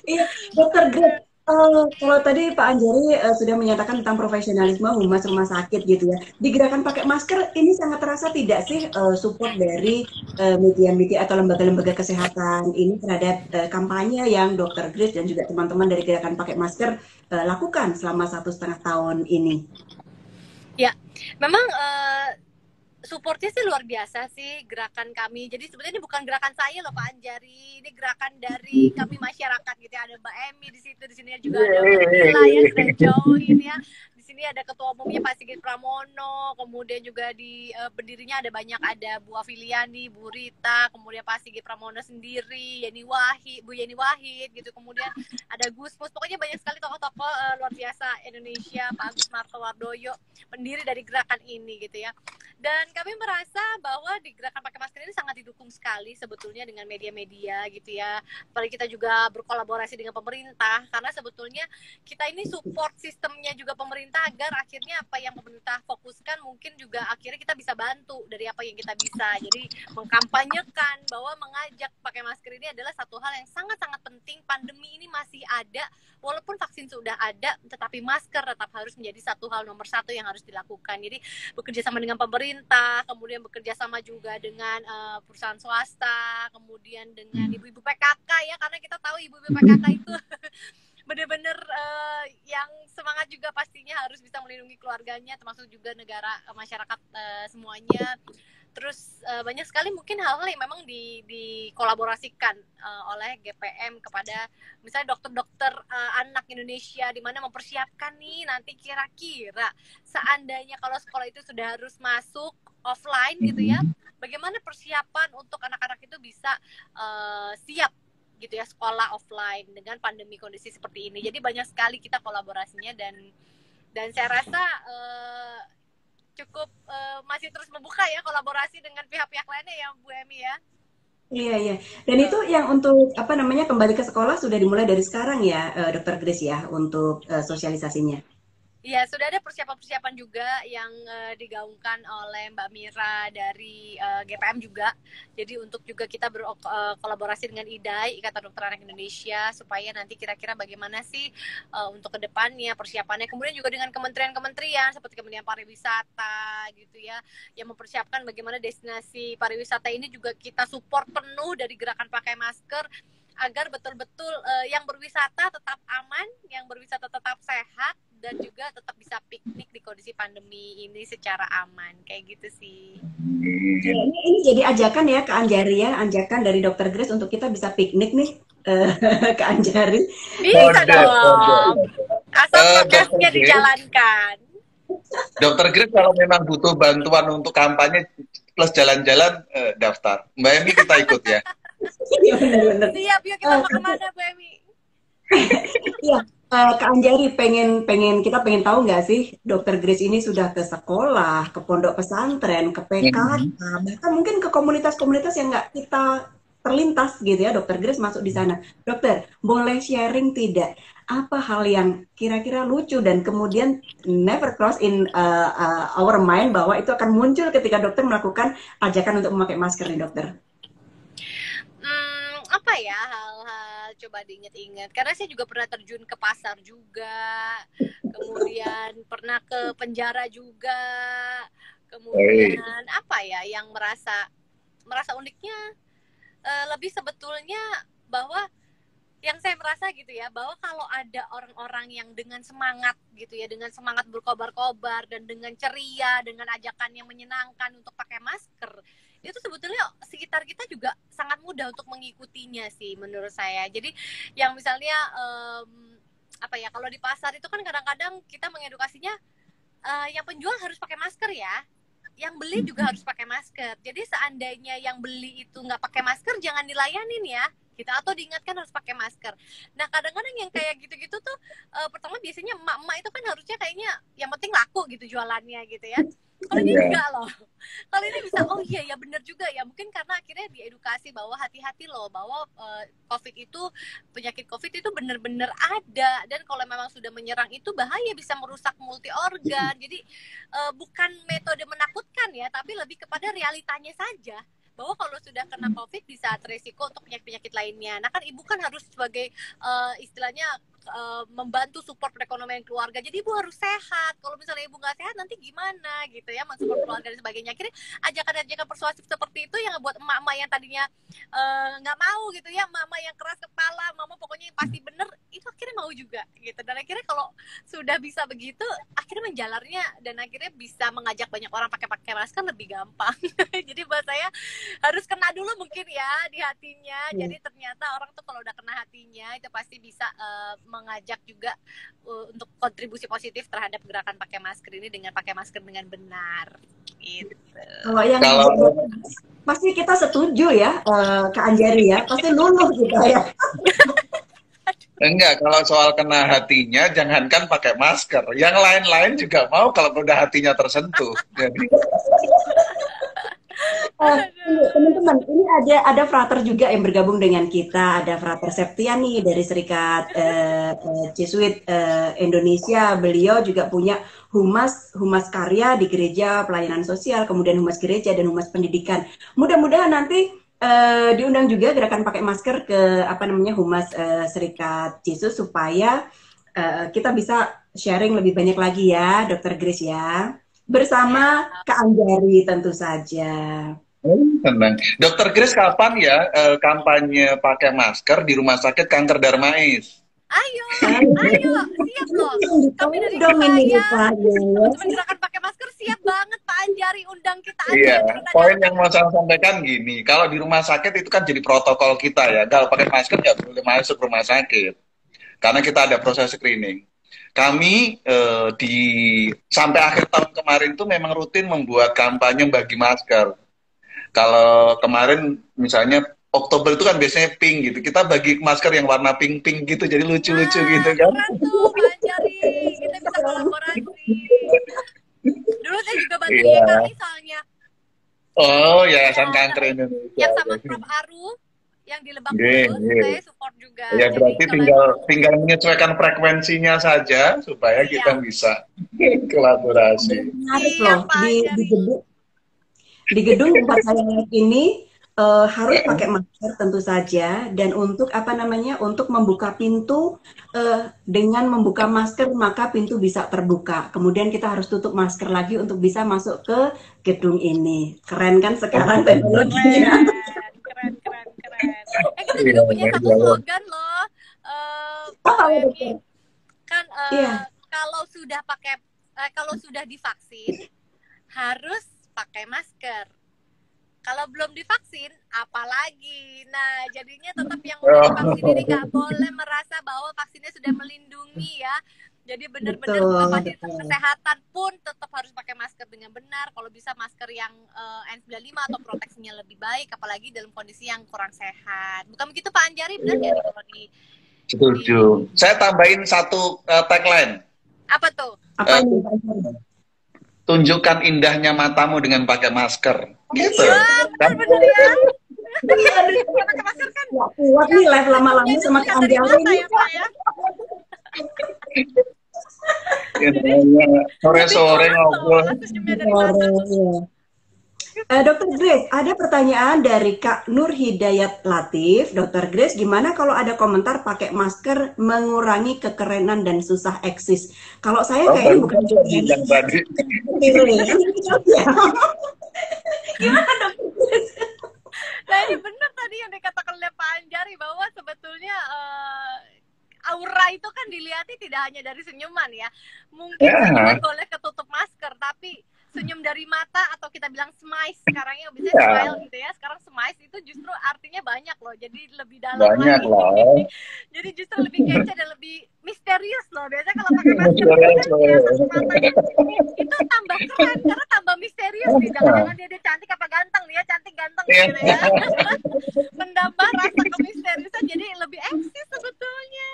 Iya, Dokter Grace. Kalau tadi Pak Anjari sudah menyatakan tentang profesionalisme humas rumah sakit gitu ya. Di gerakan pakai masker ini sangat terasa tidak sih support dari media-media atau lembaga-lembaga kesehatan ini terhadap kampanye yang Dokter Grace dan juga teman-teman dari gerakan pakai masker lakukan selama 1,5 tahun ini? Ya, memang supportnya sih luar biasa sih gerakan kami. Jadi sebetulnya ini bukan gerakan saya loh Pak Anjari, ini gerakan dari kami masyarakat gitu ya. Ada Mbak Emi di situ, di sini juga ada Mbak Mila yang sudah join ya. Di sini ada ketua umumnya Pak Sigit Pramono, kemudian juga di pendirinya ada banyak, ada Bu Afiliani, Bu Rita, kemudian Pak Sigit Pramono sendiri, Bu Yeni Wahid gitu. Kemudian ada Gus Mus, pokoknya banyak sekali tokoh-tokoh luar biasa Indonesia, Pak Agus Martowardoyo, pendiri dari gerakan ini gitu ya. Dan kami merasa bahwa di gerakan pakai masker ini sangat didukung sekali sebetulnya dengan media-media gitu ya. Apalagi kita juga berkolaborasi dengan pemerintah karena sebetulnya kita ini support sistemnya juga pemerintah agar akhirnya apa yang pemerintah fokuskan mungkin juga akhirnya kita bisa bantu dari apa yang kita bisa. Jadi mengkampanyekan bahwa mengajak pakai masker ini adalah satu hal yang sangat-sangat penting. Pandemi ini masih ada, walaupun vaksin sudah ada, tetapi masker tetap harus menjadi satu hal nomor satu yang harus dilakukan. Jadi bekerja sama dengan pemerintah, kemudian bekerja sama juga dengan perusahaan swasta, kemudian dengan ibu-ibu PKK ya, karena kita tahu ibu-ibu PKK itu benar-benar yang semangat juga pastinya harus bisa melindungi keluarganya, termasuk juga negara, masyarakat semuanya. Terus banyak sekali mungkin hal-hal yang memang dikolaborasikan oleh GPM kepada misalnya dokter-dokter anak Indonesia, di mana mempersiapkan nih nanti kira-kira seandainya kalau sekolah itu sudah harus masuk offline gitu ya, bagaimana persiapan untuk anak-anak itu bisa siap gitu ya sekolah offline dengan pandemi kondisi seperti ini. Jadi banyak sekali kita kolaborasinya, dan saya rasa cukup masih terus membuka ya kolaborasi dengan pihak-pihak lainnya ya Bu Emi ya. Iya, iya. Dan itu yang untuk apa namanya kembali ke sekolah sudah dimulai dari sekarang ya, Dokter Grace ya, untuk sosialisasinya. Iya, sudah ada persiapan-persiapan juga yang digaungkan oleh Mbak Mira dari GPM juga. Jadi untuk juga kita berkolaborasi dengan IDAI, Ikatan Dokter Anak Indonesia, supaya nanti kira-kira bagaimana sih untuk kedepannya persiapannya. Kemudian juga dengan kementerian-kementerian seperti Kementerian Pariwisata gitu ya, yang mempersiapkan bagaimana destinasi pariwisata ini juga kita support penuh dari gerakan pakai masker, agar betul-betul yang berwisata tetap aman, yang berwisata tetap sehat, dan juga tetap bisa piknik di kondisi pandemi ini secara aman, kayak gitu sih. Ya, ini jadi ajakan ya ke Anjari ya, ajakan dari Dokter Grace untuk kita bisa piknik nih ke Anjari. Bisa dong, asal prokesnya dijalankan. Dokter Grace kalau memang butuh bantuan untuk kampanye plus jalan-jalan, daftar. Mbak Emi kita ikut ya. Iya benar-benar. Siap, yuk kita mau kemana Bu Emi? Iya. Kak Anjari pengen kita pengen tahu nggak sih Dokter Grace ini sudah ke sekolah, ke pondok pesantren, ke PKK, bahkan mungkin ke komunitas-komunitas yang nggak kita terlintas gitu ya. Dokter Grace masuk di sana. Dokter, boleh sharing tidak? Apa hal yang kira-kira lucu dan kemudian never cross in our mind bahwa itu akan muncul ketika dokter melakukan ajakan untuk memakai masker nih dokter? Apa ya hal-hal coba diingat-ingat, karena saya juga pernah terjun ke pasar juga, kemudian pernah ke penjara juga, kemudian apa ya yang merasa uniknya lebih sebetulnya bahwa yang saya merasa gitu ya, bahwa kalau ada orang-orang yang dengan semangat gitu ya, dengan semangat berkobar-kobar dan dengan ceria, dengan ajakan yang menyenangkan untuk pakai masker, itu sebetulnya sekitar kita juga sangat mudah untuk mengikutinya sih menurut saya. Jadi yang misalnya apa ya, kalau di pasar itu kan kadang-kadang kita mengedukasinya yang penjual harus pakai masker ya, yang beli juga harus pakai masker. Jadi seandainya yang beli itu nggak pakai masker, jangan dilayanin ya kita, atau diingatkan harus pakai masker. Nah kadang-kadang yang kayak gitu-gitu tuh pertama biasanya emak-emak itu kan harusnya kayaknya yang penting laku gitu jualannya gitu ya. Kalau ini enggak loh. Kalau ini bisa, oh iya ya benar juga ya. Mungkin karena akhirnya diedukasi bahwa hati-hati loh, bahwa COVID itu, penyakit COVID itu benar-benar ada, dan kalau memang sudah menyerang itu bahaya, bisa merusak multi organ. Jadi bukan metode menakutkan ya, tapi lebih kepada realitanya saja, bahwa kalau sudah kena COVID bisa beresiko untuk penyakit-penyakit lainnya. Nah kan ibu kan harus sebagai istilahnya membantu support perekonomian keluarga. Jadi ibu harus sehat. Kalau misalnya ibu nggak sehat nanti gimana gitu ya, mensupport keluarga dan sebagainya. Akhirnya ajakan-ajakan persuasif seperti itu yang buat emak-emak yang tadinya nggak mau gitu ya, emak-emak yang keras kepala, mama pokoknya yang pasti bener, itu akhirnya mau juga gitu. Dan akhirnya kalau sudah bisa begitu, akhirnya menjalarnya dan akhirnya bisa mengajak banyak orang pakai masker lebih gampang. Jadi buat saya harus kena dulu mungkin ya di hatinya. Jadi ternyata orang tuh kalau udah kena hatinya itu pasti bisa mengajak juga untuk kontribusi positif terhadap gerakan pakai masker ini dengan pakai masker dengan benar. Gitu. Kalau pasti kita setuju ya, Kak Anjari ya, pasti luluh kita ya. Enggak, kalau soal kena hatinya, jangankan pakai masker, yang lain-lain juga mau kalau udah hatinya tersentuh. Jadi teman-teman, ini ada frater juga yang bergabung dengan kita. Ada Frater Septian nih dari Serikat Jesuit Indonesia. Beliau juga punya humas karya di gereja pelayanan sosial, kemudian humas gereja dan humas pendidikan. Mudah-mudahan nanti diundang juga gerakan pakai masker ke humas Serikat Yesus supaya kita bisa sharing lebih banyak lagi ya, Dokter Grace ya. Bersama Kak Anjari tentu saja. Tenang. Dokter Grace kapan ya kampanye pakai masker di Rumah Sakit Kanker Darmais? Ayo, siap loh. Kami dari Upaya, teman gerakan pakai masker siap banget Pak Anjari undang kita aja. Iya, poin yang mau saya sampaikan gini, kalau di rumah sakit itu kan jadi protokol kita ya, kalau pakai masker nggak boleh masuk rumah sakit, karena kita ada proses screening. Kami sampai akhir tahun kemarin tuh memang rutin membuat kampanye bagi masker. Kalau kemarin misalnya Oktober itu kan biasanya pink gitu, kita bagi masker yang warna pink-pink gitu, jadi lucu-lucu gitu kan. Keren tuh, Pak Anjari. Kita bisa kolaborasi. Dulu saya juga bantu YKI soalnya. Oh, Yayasan Kanker Indonesia. Yang sama Prof. Aru, yang di Lebak Bulus, saya support juga. Ya, berarti tinggal menyesuaikan frekuensinya saja supaya kita bisa kolaborasi. Menarik loh, di gedung tempat saya ini harus pakai masker tentu saja, dan untuk untuk membuka pintu dengan membuka masker maka pintu bisa terbuka. Kemudian kita harus tutup masker lagi untuk bisa masuk ke gedung ini. Keren kan sekarang teknologinya? Keren. Kita juga punya satu slogan loh, kan kalau sudah divaksin harus pakai masker. Kalau belum divaksin, apalagi. Nah, jadinya tetap yang udah divaksin ini nggak boleh merasa bahwa vaksinnya sudah melindungi ya. Jadi benar-benar fasilitas kesehatan pun tetap harus pakai masker dengan benar. Kalau bisa masker yang N95 atau proteksinya lebih baik, apalagi dalam kondisi yang kurang sehat. Bukan begitu Pak Anjari, benar nggak kalau di? Setuju. Saya tambahin satu tagline. Apa tuh? Tunjukkan indahnya matamu dengan pakai masker. Gitu. Benar ya. Pakai masker kan. Kuat nih live lama-lama sama Kak Anjari ini. Sore-sore ngobrol. Dr. Grace, ada pertanyaan dari Kak Nur Hidayat Latif. Dr. Grace, gimana kalau ada komentar pakai masker mengurangi kekerenan dan susah eksis? Kalau saya kayaknya bukan yang tadi. Gimana Dr. Grace? Nah ini benar tadi yang dikatakan oleh Pak Anjari bahwa sebetulnya aura itu kan dilihatnya tidak hanya dari senyuman ya. Mungkin senyuman boleh ketutup masker, tapi senyum dari mata atau kita bilang smiles sekarang ya bisa smile gitu ya. Sekarang smiles itu justru artinya banyak loh. Jadi lebih dalam banyak lagi. Loh. Jadi justru lebih kece dan lebih misterius loh. Biasanya kalau pakai masker itu tambah keren karena tambah misterius nih. Jangan-jangan dia cantik apa ganteng nih ya, cantik ganteng gitu ya. Menambah rasa kemisteriusan jadi lebih eksis sebetulnya.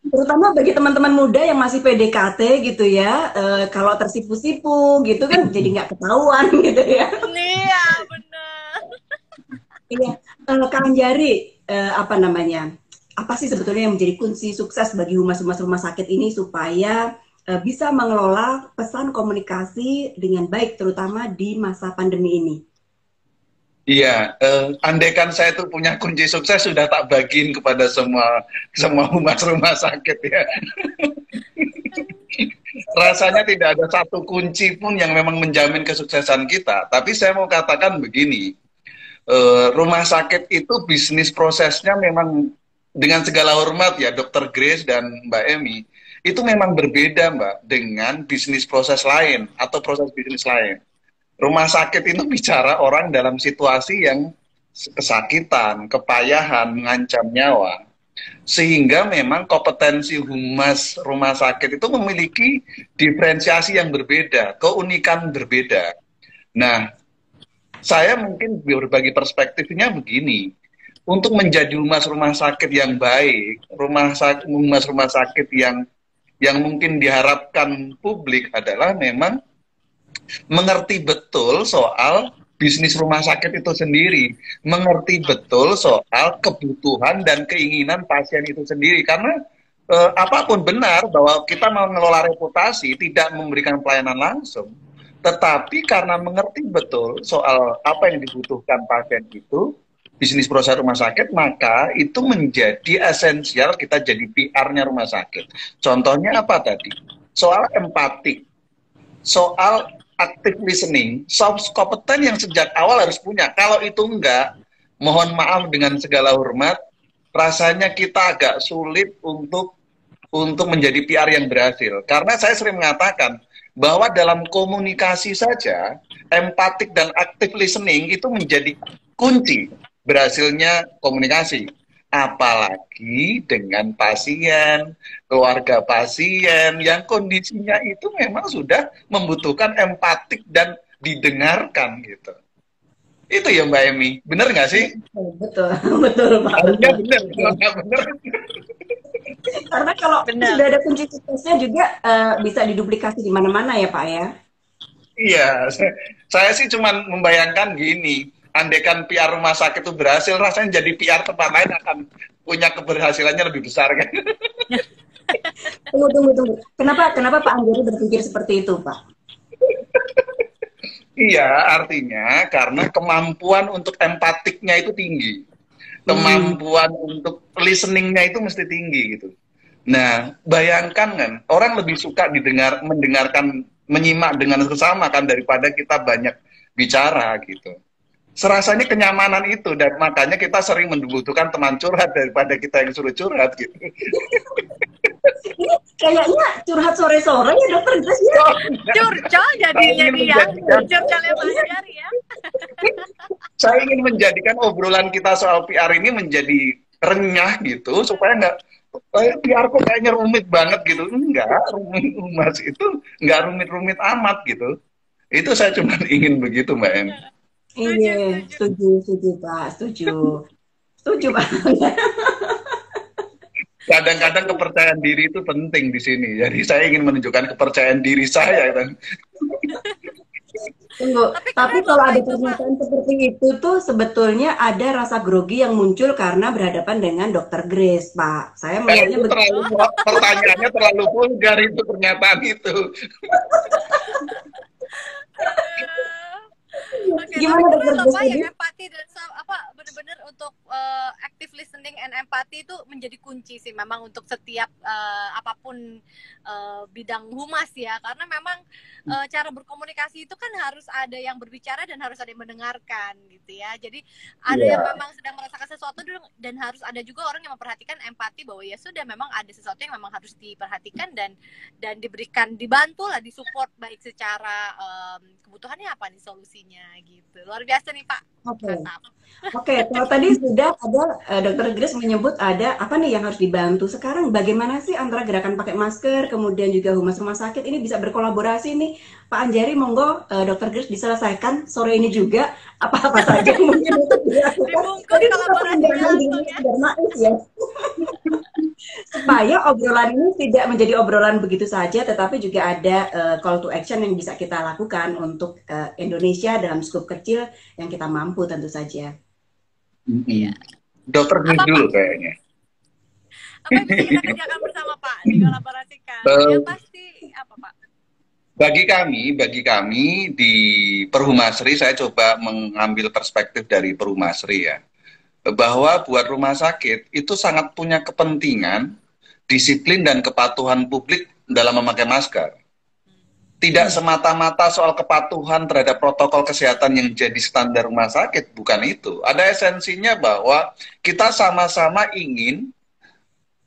Terutama bagi teman-teman muda yang masih PDKT gitu ya, kalau tersipu-sipu gitu kan jadi nggak ketahuan gitu ya. Iya benar. Iya, Kak Anjari, apa sih sebetulnya yang menjadi kunci sukses bagi humas-humas rumah sakit ini supaya bisa mengelola pesan komunikasi dengan baik, terutama di masa pandemi ini? Iya, andaikan saya tuh punya kunci sukses sudah tak bagiin kepada semua humas rumah sakit ya. Rasanya tidak ada satu kunci pun yang memang menjamin kesuksesan kita. Tapi saya mau katakan begini, rumah sakit itu bisnis prosesnya memang dengan segala hormat ya Dr. Grace dan Mbak Emi, itu memang berbeda Mbak dengan bisnis proses lain atau proses bisnis lain. Rumah sakit itu bicara orang dalam situasi yang kesakitan, kepayahan, mengancam nyawa. Sehingga memang kompetensi humas rumah sakit itu memiliki diferensiasi yang berbeda, keunikan berbeda. Nah, saya mungkin berbagi perspektifnya begini. Untuk menjadi humas rumah sakit yang baik, humas rumah sakit yang mungkin diharapkan publik adalah memang mengerti betul soal bisnis rumah sakit itu sendiri, mengerti betul soal kebutuhan dan keinginan pasien itu sendiri. Karena apapun benar bahwa kita mau mengelola reputasi, tidak memberikan pelayanan langsung, tetapi karena mengerti betul soal apa yang dibutuhkan pasien itu, bisnis proses rumah sakit, maka itu menjadi esensial kita jadi PR-nya rumah sakit. Contohnya apa tadi? Soal empati, soal active listening, soft kompeten yang sejak awal harus punya. Kalau itu enggak, mohon maaf dengan segala hormat, rasanya kita agak sulit untuk menjadi PR yang berhasil. Karena saya sering mengatakan, bahwa dalam komunikasi saja empatik dan active listening itu menjadi kunci berhasilnya komunikasi. Apalagi dengan pasien, keluarga pasien yang kondisinya itu memang sudah membutuhkan empatik dan didengarkan gitu. Itu ya Mbak Emi, bener nggak sih? Betul, betul Pak. Harusnya bener, kalau nggak bener. Karena kalau Benar. sudah ada kunci suksesnya juga bisa diduplikasi di mana-mana ya Pak ya. Iya, saya sih cuma membayangkan gini, andaikan PR rumah sakit itu berhasil, rasanya jadi PR tempat lain akan punya keberhasilannya lebih besar kan? Tunggu. Kenapa Pak Anjari berpikir seperti itu Pak? Iya, artinya karena kemampuan untuk empatiknya itu tinggi. Kemampuan untuk listeningnya itu mesti tinggi gitu. Nah, bayangkan kan, orang lebih suka mendengarkan, menyimak dengan sesama kan daripada kita banyak bicara gitu. Serasanya kenyamanan itu dan makanya kita sering membutuhkan teman curhat daripada kita yang suruh curhat gitu. Ini kayaknya curhat sore-sore ya dokter Grace ya. Curcol jadinya dia. Curcolnya Pak Anjari ya. Saya ingin menjadikan obrolan kita soal PR ini menjadi renyah gitu supaya nggak PR kok kayaknya rumit banget gitu. Enggak, Mas itu nggak rumit-rumit amat gitu. Itu saya cuma ingin begitu Mbak En. Iya, setuju Pak, setuju Pak. Kadang-kadang kepercayaan diri itu penting di sini. Jadi saya ingin menunjukkan kepercayaan diri saya kan. Tunggu, tapi kalau ada pernyataan seperti itu tuh sebetulnya ada rasa grogi yang muncul karena berhadapan dengan dokter Grace, Pak. Saya melihatnya begitu. Pertanyaannya terlalu vulgar itu pernyataan itu. Oke, Gimana tapi dokter keren loh Grace Pak tadi? yang empati dan bener-bener untuk active listening and empati itu menjadi kunci sih memang untuk setiap apapun bidang humas ya, karena memang cara berkomunikasi itu kan harus ada yang berbicara dan harus ada yang mendengarkan gitu ya. Jadi ada yang memang sedang merasakan sesuatu dan harus ada juga orang yang memperhatikan empati bahwa ya sudah memang ada sesuatu yang memang harus diperhatikan dan diberikan, dibantu lah, disupport baik secara kebutuhannya apa nih solusinya gitu. Luar biasa nih Pak. Oke, kalau tadi sudah ada dokter Grace menyebut ada apa nih yang harus dibantu. Sekarang bagaimana sih antara gerakan pakai masker kemudian juga humas rumah sakit ini bisa berkolaborasi nih? Pak Anjari, monggo dokter Grace diselesaikan sore ini juga apa-apa saja yang mungkin untuk dilakukan. Dibungkus kolaborasinya langsung ya. Supaya obrolan ini tidak menjadi obrolan begitu saja, tetapi juga ada call to action yang bisa kita lakukan untuk Indonesia dalam skop kecil yang kita mampu tentu saja. Iya. Dokter Grace dulu kayaknya. Apa yang bisa kita kerjakan bersama Pak, dikolaborasikan? Yang pasti apa Pak? Bagi kami di Perhumasri, saya coba mengambil perspektif dari Perhumasri ya, bahwa buat rumah sakit itu sangat punya kepentingan disiplin dan kepatuhan publik dalam memakai masker. Tidak semata-mata soal kepatuhan terhadap protokol kesehatan yang jadi standar rumah sakit, bukan itu. Ada esensinya bahwa kita sama-sama ingin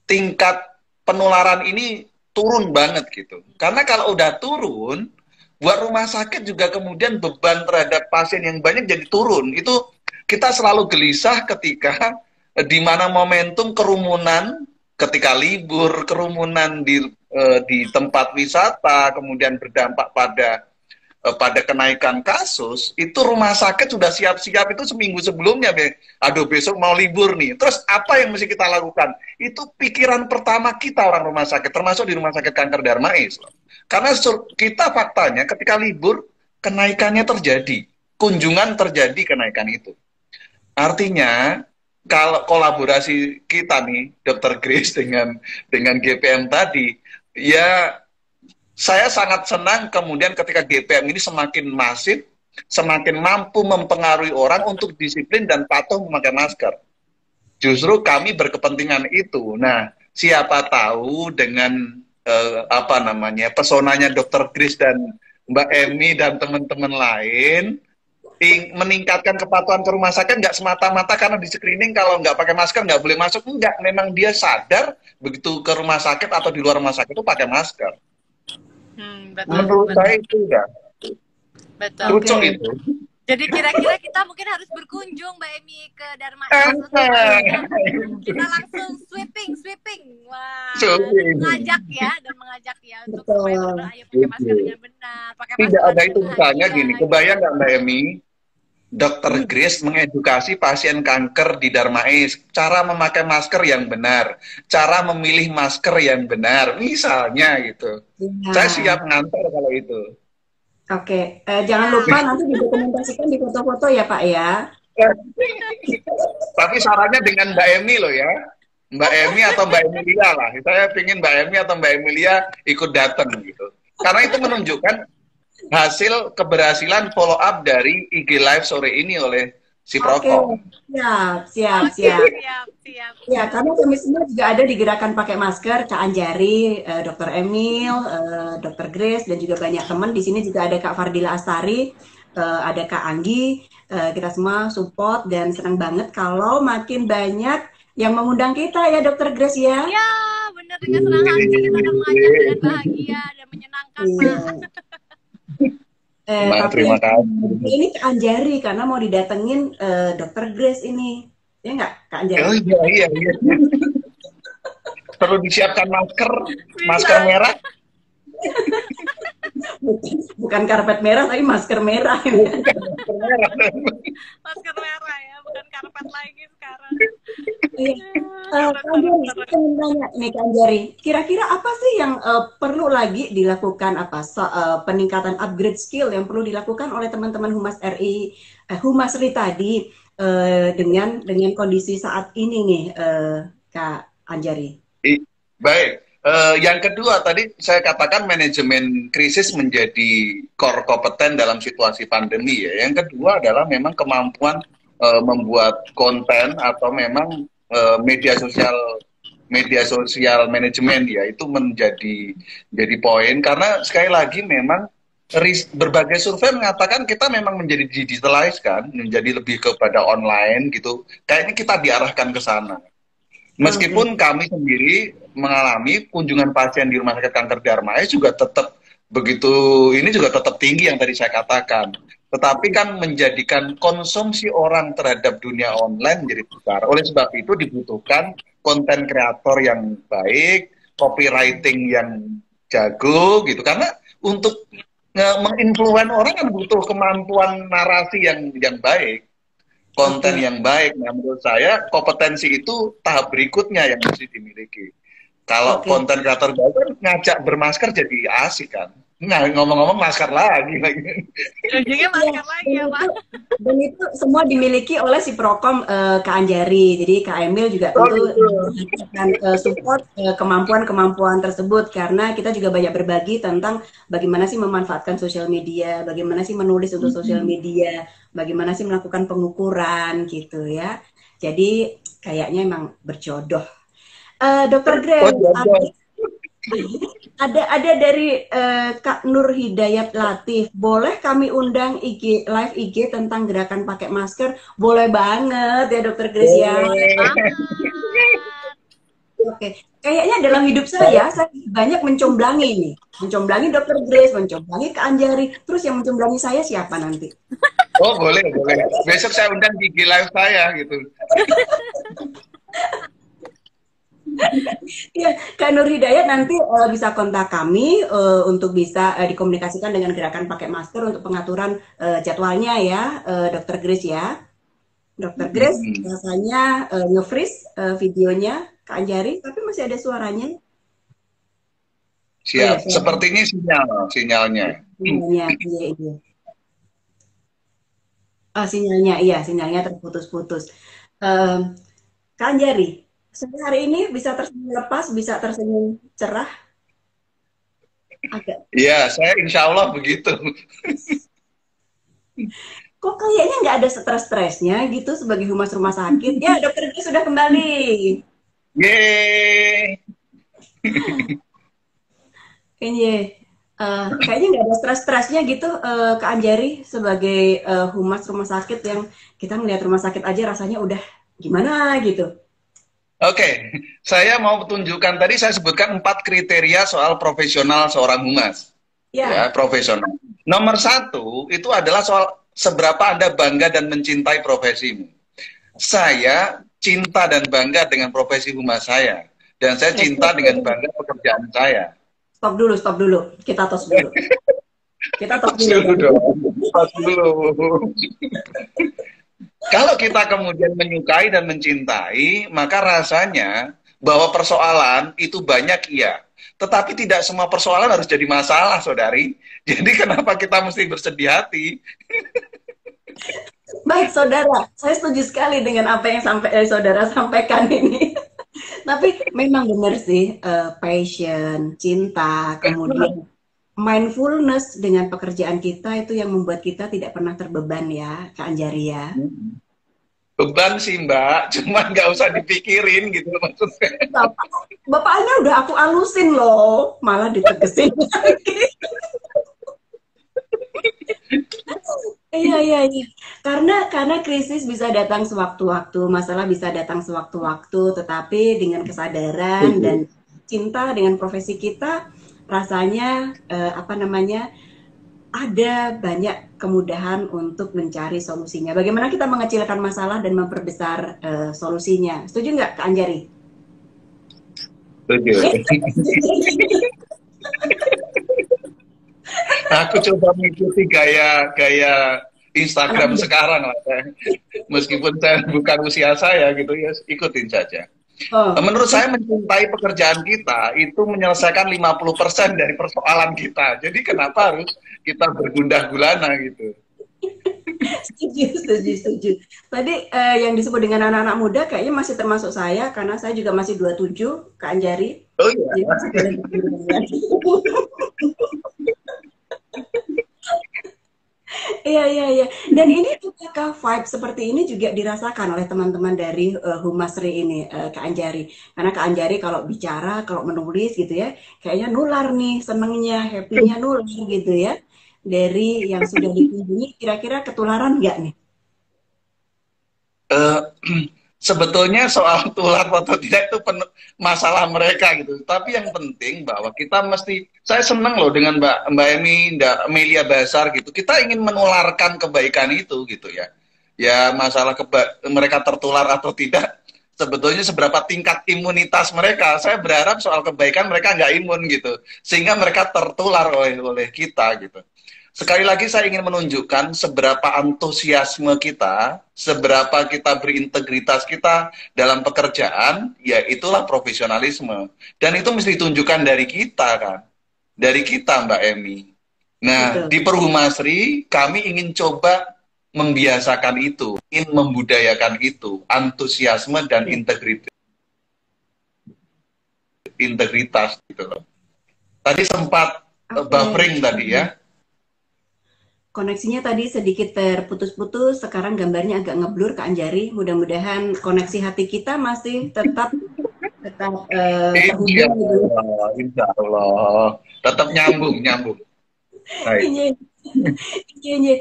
tingkat penularan ini turun banget gitu. Karena kalau udah turun, buat rumah sakit juga kemudian beban terhadap pasien yang banyak jadi turun. Itu kita selalu gelisah ketika di mana momentum kerumunan, ketika libur, kerumunan di tempat wisata, kemudian berdampak pada kenaikan kasus, itu rumah sakit sudah siap-siap itu seminggu sebelumnya, aduh besok mau libur nih. Terus apa yang mesti kita lakukan? Itu pikiran pertama kita orang rumah sakit, termasuk di Rumah Sakit Kanker Darmais. Karena kita faktanya ketika libur, kenaikannya terjadi. Kunjungan terjadi kenaikan itu. Artinya, kalau kolaborasi kita nih, Dr. Grace dengan GPM tadi, ya saya sangat senang kemudian ketika GPM ini semakin masif, semakin mampu mempengaruhi orang untuk disiplin dan patuh memakai masker. Justru kami berkepentingan itu. Nah, siapa tahu dengan pesonanya Dr. Grace dan Mbak Emi dan teman-teman lain, meningkatkan kepatuhan ke rumah sakit nggak semata-mata karena di screening kalau nggak pakai masker nggak boleh masuk. Enggak, memang dia sadar begitu ke rumah sakit atau di luar rumah sakit itu pakai masker. Betul, Menurut betul, saya itu ya betul. lucu Oke. itu. Jadi kira-kira kita mungkin harus berkunjung Mbak Emi ke Dharma East untuk kita langsung sweeping. Wah, mengajak ya untuk supaya Betul. benar ayo pakai masker dengan benar, pakai Tidak masker ada dengan hitung-hitungannya bahagia gini. gitu. Kebayang nggak Mbak Emi? Dokter Grace mengedukasi pasien kanker di Darmais, cara memakai masker yang benar, cara memilih masker yang benar, misalnya gitu. Ya. Saya siap ngantor kalau itu. Oke. Jangan lupa nanti didokumentasikan di foto-foto ya Pak ya. Tapi sarannya dengan Mbak Emi loh ya. Mbak Emi atau Mbak Emilia lah. Saya pingin Mbak Emi atau Mbak Emilia ikut datang gitu. Karena itu menunjukkan hasil keberhasilan follow up dari IG Live sore ini oleh si Oke. Prokom. Siap. Siap. Ya, karena kami semua juga ada di gerakan pakai masker, Kak Anjari, Dr. Emil, Dr. Grace, dan juga banyak teman. Di sini juga ada Kak Fardila Astari, ada Kak Anggi. Kita semua support dan senang banget kalau makin banyak yang mengundang kita ya, Dr. Grace ya. Ya, benar, dengan senang hati kita akan mengajak dengan bahagia dan menyenangkan, Pak. Terima Tapi kasih. ini Kak Anjari karena mau didatengin Dr. Grace ini. Ya nggak, Kak Anjari? Oh iya. Perlu disiapkan masker merah. Bukan karpet merah, tapi masker merah. Masker merah ya, bukan karpet lagi sekarang. Kak Anjari, saya ingin tanya nih Kak Anjari, kira-kira apa sih yang perlu lagi dilakukan, peningkatan upgrade skill yang perlu dilakukan oleh teman-teman Humas RI tadi dengan kondisi saat ini nih, Kak Anjari? Baik. Yang kedua tadi saya katakan manajemen krisis menjadi core kompeten dalam situasi pandemi ya. Yang kedua adalah memang kemampuan membuat konten atau memang media sosial manajemen ya, itu menjadi poin karena sekali lagi memang berbagai survei mengatakan kita memang menjadi digitalized kan, menjadi lebih kepada online gitu. Kayaknya kita diarahkan ke sana. Meskipun kami sendiri mengalami kunjungan pasien di Rumah Sakit Kanker Darmais juga tetap begitu, ini juga tetap tinggi yang tadi saya katakan. Tetapi kan menjadikan konsumsi orang terhadap dunia online menjadi besar. Oleh sebab itu dibutuhkan konten kreator yang baik, copywriting yang jago gitu. Karena untuk menginfluen orang kan butuh kemampuan narasi yang baik. Konten yang baik. Nah, menurut saya kompetensi itu tahap berikutnya yang mesti dimiliki. Kalau konten kreator baik kan ngajak bermasker jadi asik kan. Nah, ngomong-ngomong masker lagi. Ujungnya masker lagi ya, Pak. Dan itu semua dimiliki oleh si Prokom, Kak Anjari. Jadi Kak Emil juga tentu akan support kemampuan-kemampuan tersebut karena kita juga banyak berbagi tentang bagaimana sih memanfaatkan sosial media, bagaimana sih menulis untuk sosial media, bagaimana sih melakukan pengukuran gitu ya. Jadi kayaknya emang berjodoh. Dr. Grace, ada dari Kak Nur Hidayat Latif. Boleh kami undang live IG tentang gerakan pakai masker? Boleh banget ya Dr. Grace ya. Oke, kayaknya dalam hidup saya banyak mencomblangi nih. Mencomblangi Dr. Grace, mencomblangi Kak Anjari. Terus yang mencomblangi saya siapa nanti? Oh boleh. Besok saya undang IG live saya gitu. Ya, Kak Nur Hidayat nanti bisa kontak kami untuk bisa dikomunikasikan dengan gerakan pakai masker untuk pengaturan jadwalnya ya, Dr. Grace ya. Dr. Grace rasanya nge-freeze videonya Kak Anjari, tapi masih ada suaranya. Siap, seperti ini sinyalnya. Iya. Sinyalnya terputus-putus. Kak Anjari, hari ini bisa tersenyum lepas, bisa tersenyum cerah? Iya, saya insya Allah begitu. Kok kayaknya nggak ada stres-stresnya gitu sebagai humas rumah sakit? Ya, Dokter Grace sudah kembali. Yeay. Kayaknya nggak ada stres-stresnya gitu, Kak Anjari sebagai humas rumah sakit yang kita melihat rumah sakit aja rasanya udah gimana gitu. Oke, saya mau tunjukkan tadi saya sebutkan 4 kriteria soal profesional seorang humas. Ya. ya, profesional. Nomor satu itu adalah soal seberapa Anda bangga dan mencintai profesimu. Saya cinta dan bangga dengan profesi humas saya, dan saya cinta dengan bangga pekerjaan saya. Stop dulu. Kita tos dulu. Kita tos Tos dulu. dulu dong, tos dulu. Kalau kita kemudian menyukai dan mencintai, maka rasanya bahwa persoalan itu banyak iya. Tetapi tidak semua persoalan harus jadi masalah, saudari. Jadi kenapa kita mesti bersedih hati? Baik, saudara. Saya setuju sekali dengan apa yang saudara sampaikan ini. Tapi memang benar sih, passion, cinta, kemudian mindfulness dengan pekerjaan kita itu yang membuat kita tidak pernah terbeban ya, Kak Anjari ya. Beban sih Mbak, cuman nggak usah dipikirin gitu maksudnya. Bapaknya udah aku alusin loh, malah ditegesin lagi. Iya. Karena krisis bisa datang sewaktu-waktu, masalah bisa datang sewaktu-waktu, tetapi dengan kesadaran dan cinta dengan profesi kita, rasanya ada banyak kemudahan untuk mencari solusinya. Bagaimana kita mengecilkan masalah dan memperbesar solusinya? Setuju nggak, Kak Anjari? Setuju. Aku coba mengikuti gaya Instagram sekarang lah. Meskipun saya bukan usia saya gitu ya, ikutin saja. Menurut saya mencintai pekerjaan kita itu menyelesaikan 50% dari persoalan kita. Jadi kenapa harus kita bergundah gulana gitu? Setuju. Tadi yang disebut dengan anak-anak muda kayaknya masih termasuk saya, karena saya juga masih 27, Kak Anjari. Oh iya. Iya. Dan ini apakah vibe seperti ini juga dirasakan oleh teman-teman dari Humasri ini, Kak Anjari? Karena Kak Anjari kalau bicara, kalau menulis gitu ya, kayaknya nular nih, senengnya, happy-nya nular gitu ya. Dari yang sudah dikunjungi, kira-kira ketularan nggak nih? Sebetulnya soal tular atau tidak itu masalah mereka gitu. Tapi yang penting bahwa kita mesti, saya seneng loh dengan Mbak Emi, Mbak Melia Basar gitu. Kita ingin menularkan kebaikan itu gitu ya. Ya masalah mereka tertular atau tidak, sebetulnya seberapa tingkat imunitas mereka. Saya berharap soal kebaikan mereka nggak imun gitu, sehingga mereka tertular oleh kita gitu. Sekali lagi saya ingin menunjukkan seberapa antusiasme kita, seberapa kita berintegritas kita dalam pekerjaan, ya itulah profesionalisme. Dan itu mesti ditunjukkan dari kita kan, dari kita Mbak Emi. Nah, di Perhumasri kami ingin coba membiasakan itu, ingin membudayakan itu, antusiasme dan integritas gitu loh. Tadi sempat buffering tadi ya. Koneksinya tadi sedikit terputus-putus, sekarang gambarnya agak ngeblur, Kak Anjari. Mudah-mudahan koneksi hati kita masih tetap Insya Allah. Tetap nyambung. Iya.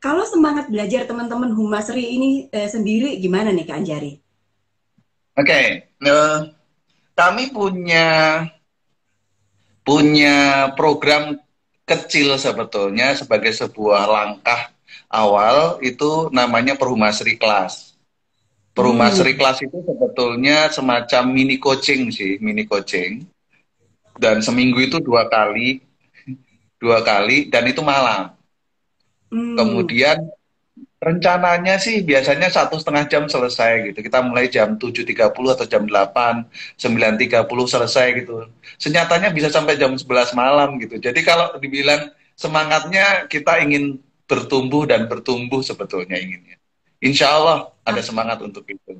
Kalau semangat belajar teman-teman Humasri ini sendiri gimana nih, Kak Anjari? Oke. Kami punya program kecil sebetulnya sebagai sebuah langkah awal, itu namanya Perhumasri Class. Perhumasri Class itu sebetulnya semacam mini coaching sih, mini coaching. Dan seminggu itu dua kali dan itu malam. Kemudian rencananya sih biasanya 1,5 jam selesai gitu. Kita mulai jam 7.30 atau jam 8, 9.30 selesai gitu. Senyatanya bisa sampai jam 11 malam gitu. Jadi kalau dibilang semangatnya, kita ingin bertumbuh dan bertumbuh sebetulnya inginnya. Insya Allah ada semangat untuk itu.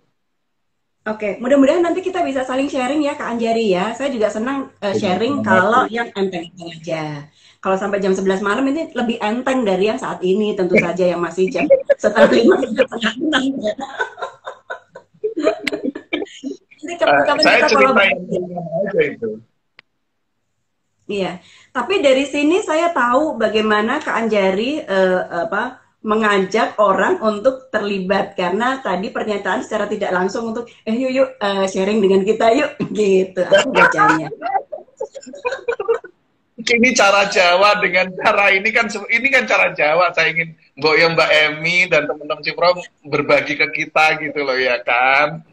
Oke, mudah-mudahan nanti kita bisa saling sharing ya, Kak Anjari ya. Saya juga senang sharing kalau yang enteng aja. Kalau sampai jam 11 malam ini lebih enteng dari yang saat ini, tentu saja yang masih jam setengah 5, setengah 6. Jadi kapan saya kita cerita yang aja itu. Iya, tapi dari sini saya tahu bagaimana Kak Anjari mengajak orang untuk terlibat, karena tadi pernyataan secara tidak langsung untuk yuk sharing dengan kita yuk gitu aku bacanya. Ini cara Jawa dengan cara ini kan cara Jawa. Saya ingin Mbak Emi dan teman-teman Cipro berbagi ke kita gitu loh ya kan.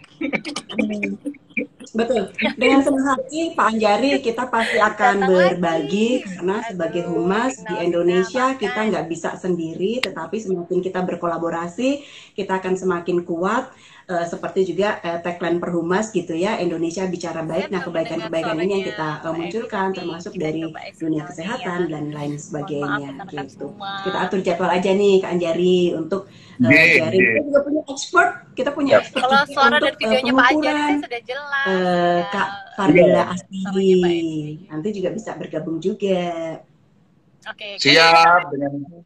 Betul. Dengan senang hati Pak Anjari kita pasti akan berbagi karena sebagai humas di Indonesia kita nggak bisa sendiri, tetapi semakin kita berkolaborasi kita akan semakin kuat. Seperti juga tagline Perhumas gitu ya, Indonesia bicara baik. Nah, kebaikan-kebaikan ini yang kita munculkan termasuk dari dunia kesehatan dan lain sebagainya gitu. Kita atur jadwal aja nih Kak Anjari untuk Anjari. Kita juga punya expert, kita punya expert kalau suara untuk dan videonya Pak Anjari sudah jelas. Kak Fardila Astri nanti juga bisa bergabung juga. Oke, siap. Dengan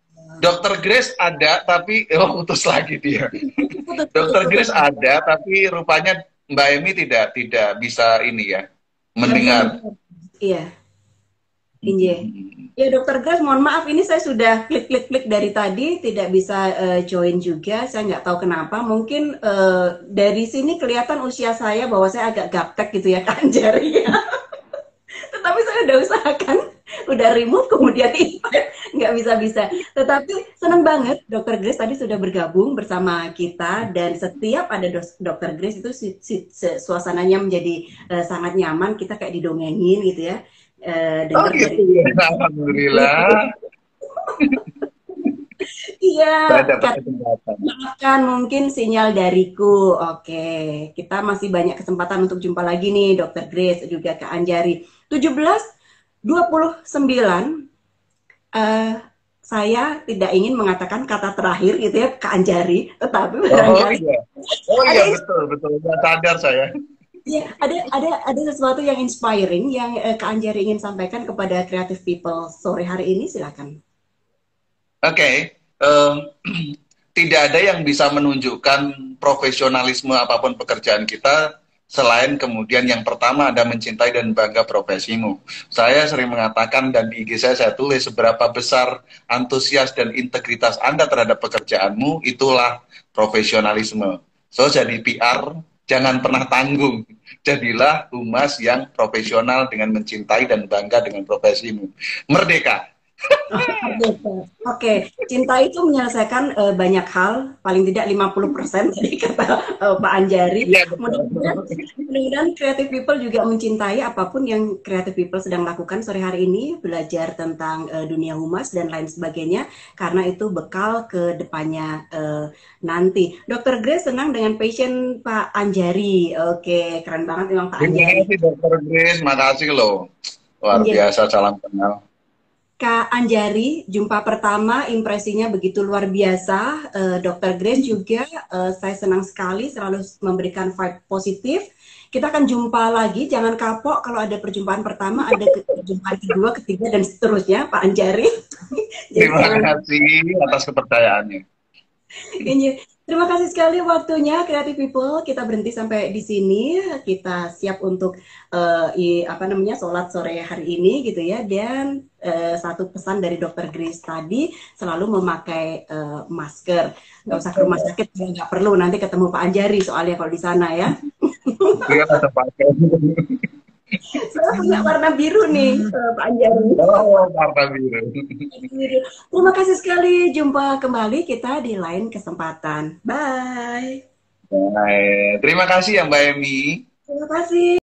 Dokter Grace ada tapi putus lagi dia. Dokter Grace ada tapi rupanya Mbak Emi tidak bisa ini ya mendengar. Iya. Iya. Ya Dokter Grace, mohon maaf ini saya sudah klik dari tadi tidak bisa join juga. Saya nggak tahu kenapa. Mungkin dari sini kelihatan usia saya bahwa saya agak gaptek gitu ya Kak Anjari ya. Tetapi saya udah usahakan, udah remove kemudian invite, nggak bisa. Tetapi senang banget Dokter Grace tadi sudah bergabung bersama kita dan setiap ada Dokter Grace itu suasananya menjadi sangat nyaman, kita kayak didongengin gitu ya. Oh gitu ya, alhamdulillah. Iya, maafkan mungkin sinyal dariku. Oke, kita masih banyak kesempatan untuk jumpa lagi nih Dokter Grace juga Kak Anjari. 17:29 saya tidak ingin mengatakan kata terakhir gitu ya Kak Anjari, tetapi iya betul nggak sadar saya. Ya, ada sesuatu yang inspiring yang Kak Anjari ingin sampaikan kepada creative people sore hari ini, silakan. Oke. Tidak ada yang bisa menunjukkan profesionalisme apapun pekerjaan kita selain kemudian yang pertama ada mencintai dan bangga profesimu. Saya sering mengatakan dan di IG saya tulis seberapa besar antusias dan integritas Anda terhadap pekerjaanmu, itulah profesionalisme. So jadi PR jangan pernah tanggung. Jadilah humas yang profesional dengan mencintai dan bangga dengan profesimu. Merdeka. Oke, cinta itu menyelesaikan banyak hal, paling tidak 50% tadi kata Pak Anjari. Ya, mudah-mudahan creative people juga mencintai apapun yang creative people sedang lakukan sore hari ini, belajar tentang dunia humas dan lain sebagainya, karena itu bekal ke depannya nanti. Dokter Grace senang dengan passion Pak Anjari. Oke, keren banget memang Pak Anjari. Terima kasih Dokter Grace, makasih loh. Luar biasa, salam kenal. Kak Anjari, jumpa pertama impresinya begitu luar biasa. Dokter Grace juga saya senang sekali selalu memberikan vibe positif. Kita akan jumpa lagi, jangan kapok kalau ada perjumpaan pertama, ada perjumpaan kedua, ketiga dan seterusnya, Pak Anjari. Terima kasih atas kepercayaannya. Terima kasih sekali waktunya Creative People. Kita berhenti sampai di sini. Kita siap untuk sholat sore hari ini gitu ya. Dan satu pesan dari Dokter Grace tadi, selalu memakai masker. Gak usah ke rumah sakit, nggak perlu. Nanti ketemu Pak Anjari soalnya kalau di sana ya. Iya, tetap pakai. Saya punya warna biru nih, Pak Anjari. Oh, warna biru. Terima kasih sekali. Jumpa kembali kita di lain kesempatan. Bye. Bye. Terima kasih ya Mbak Emi. Terima kasih.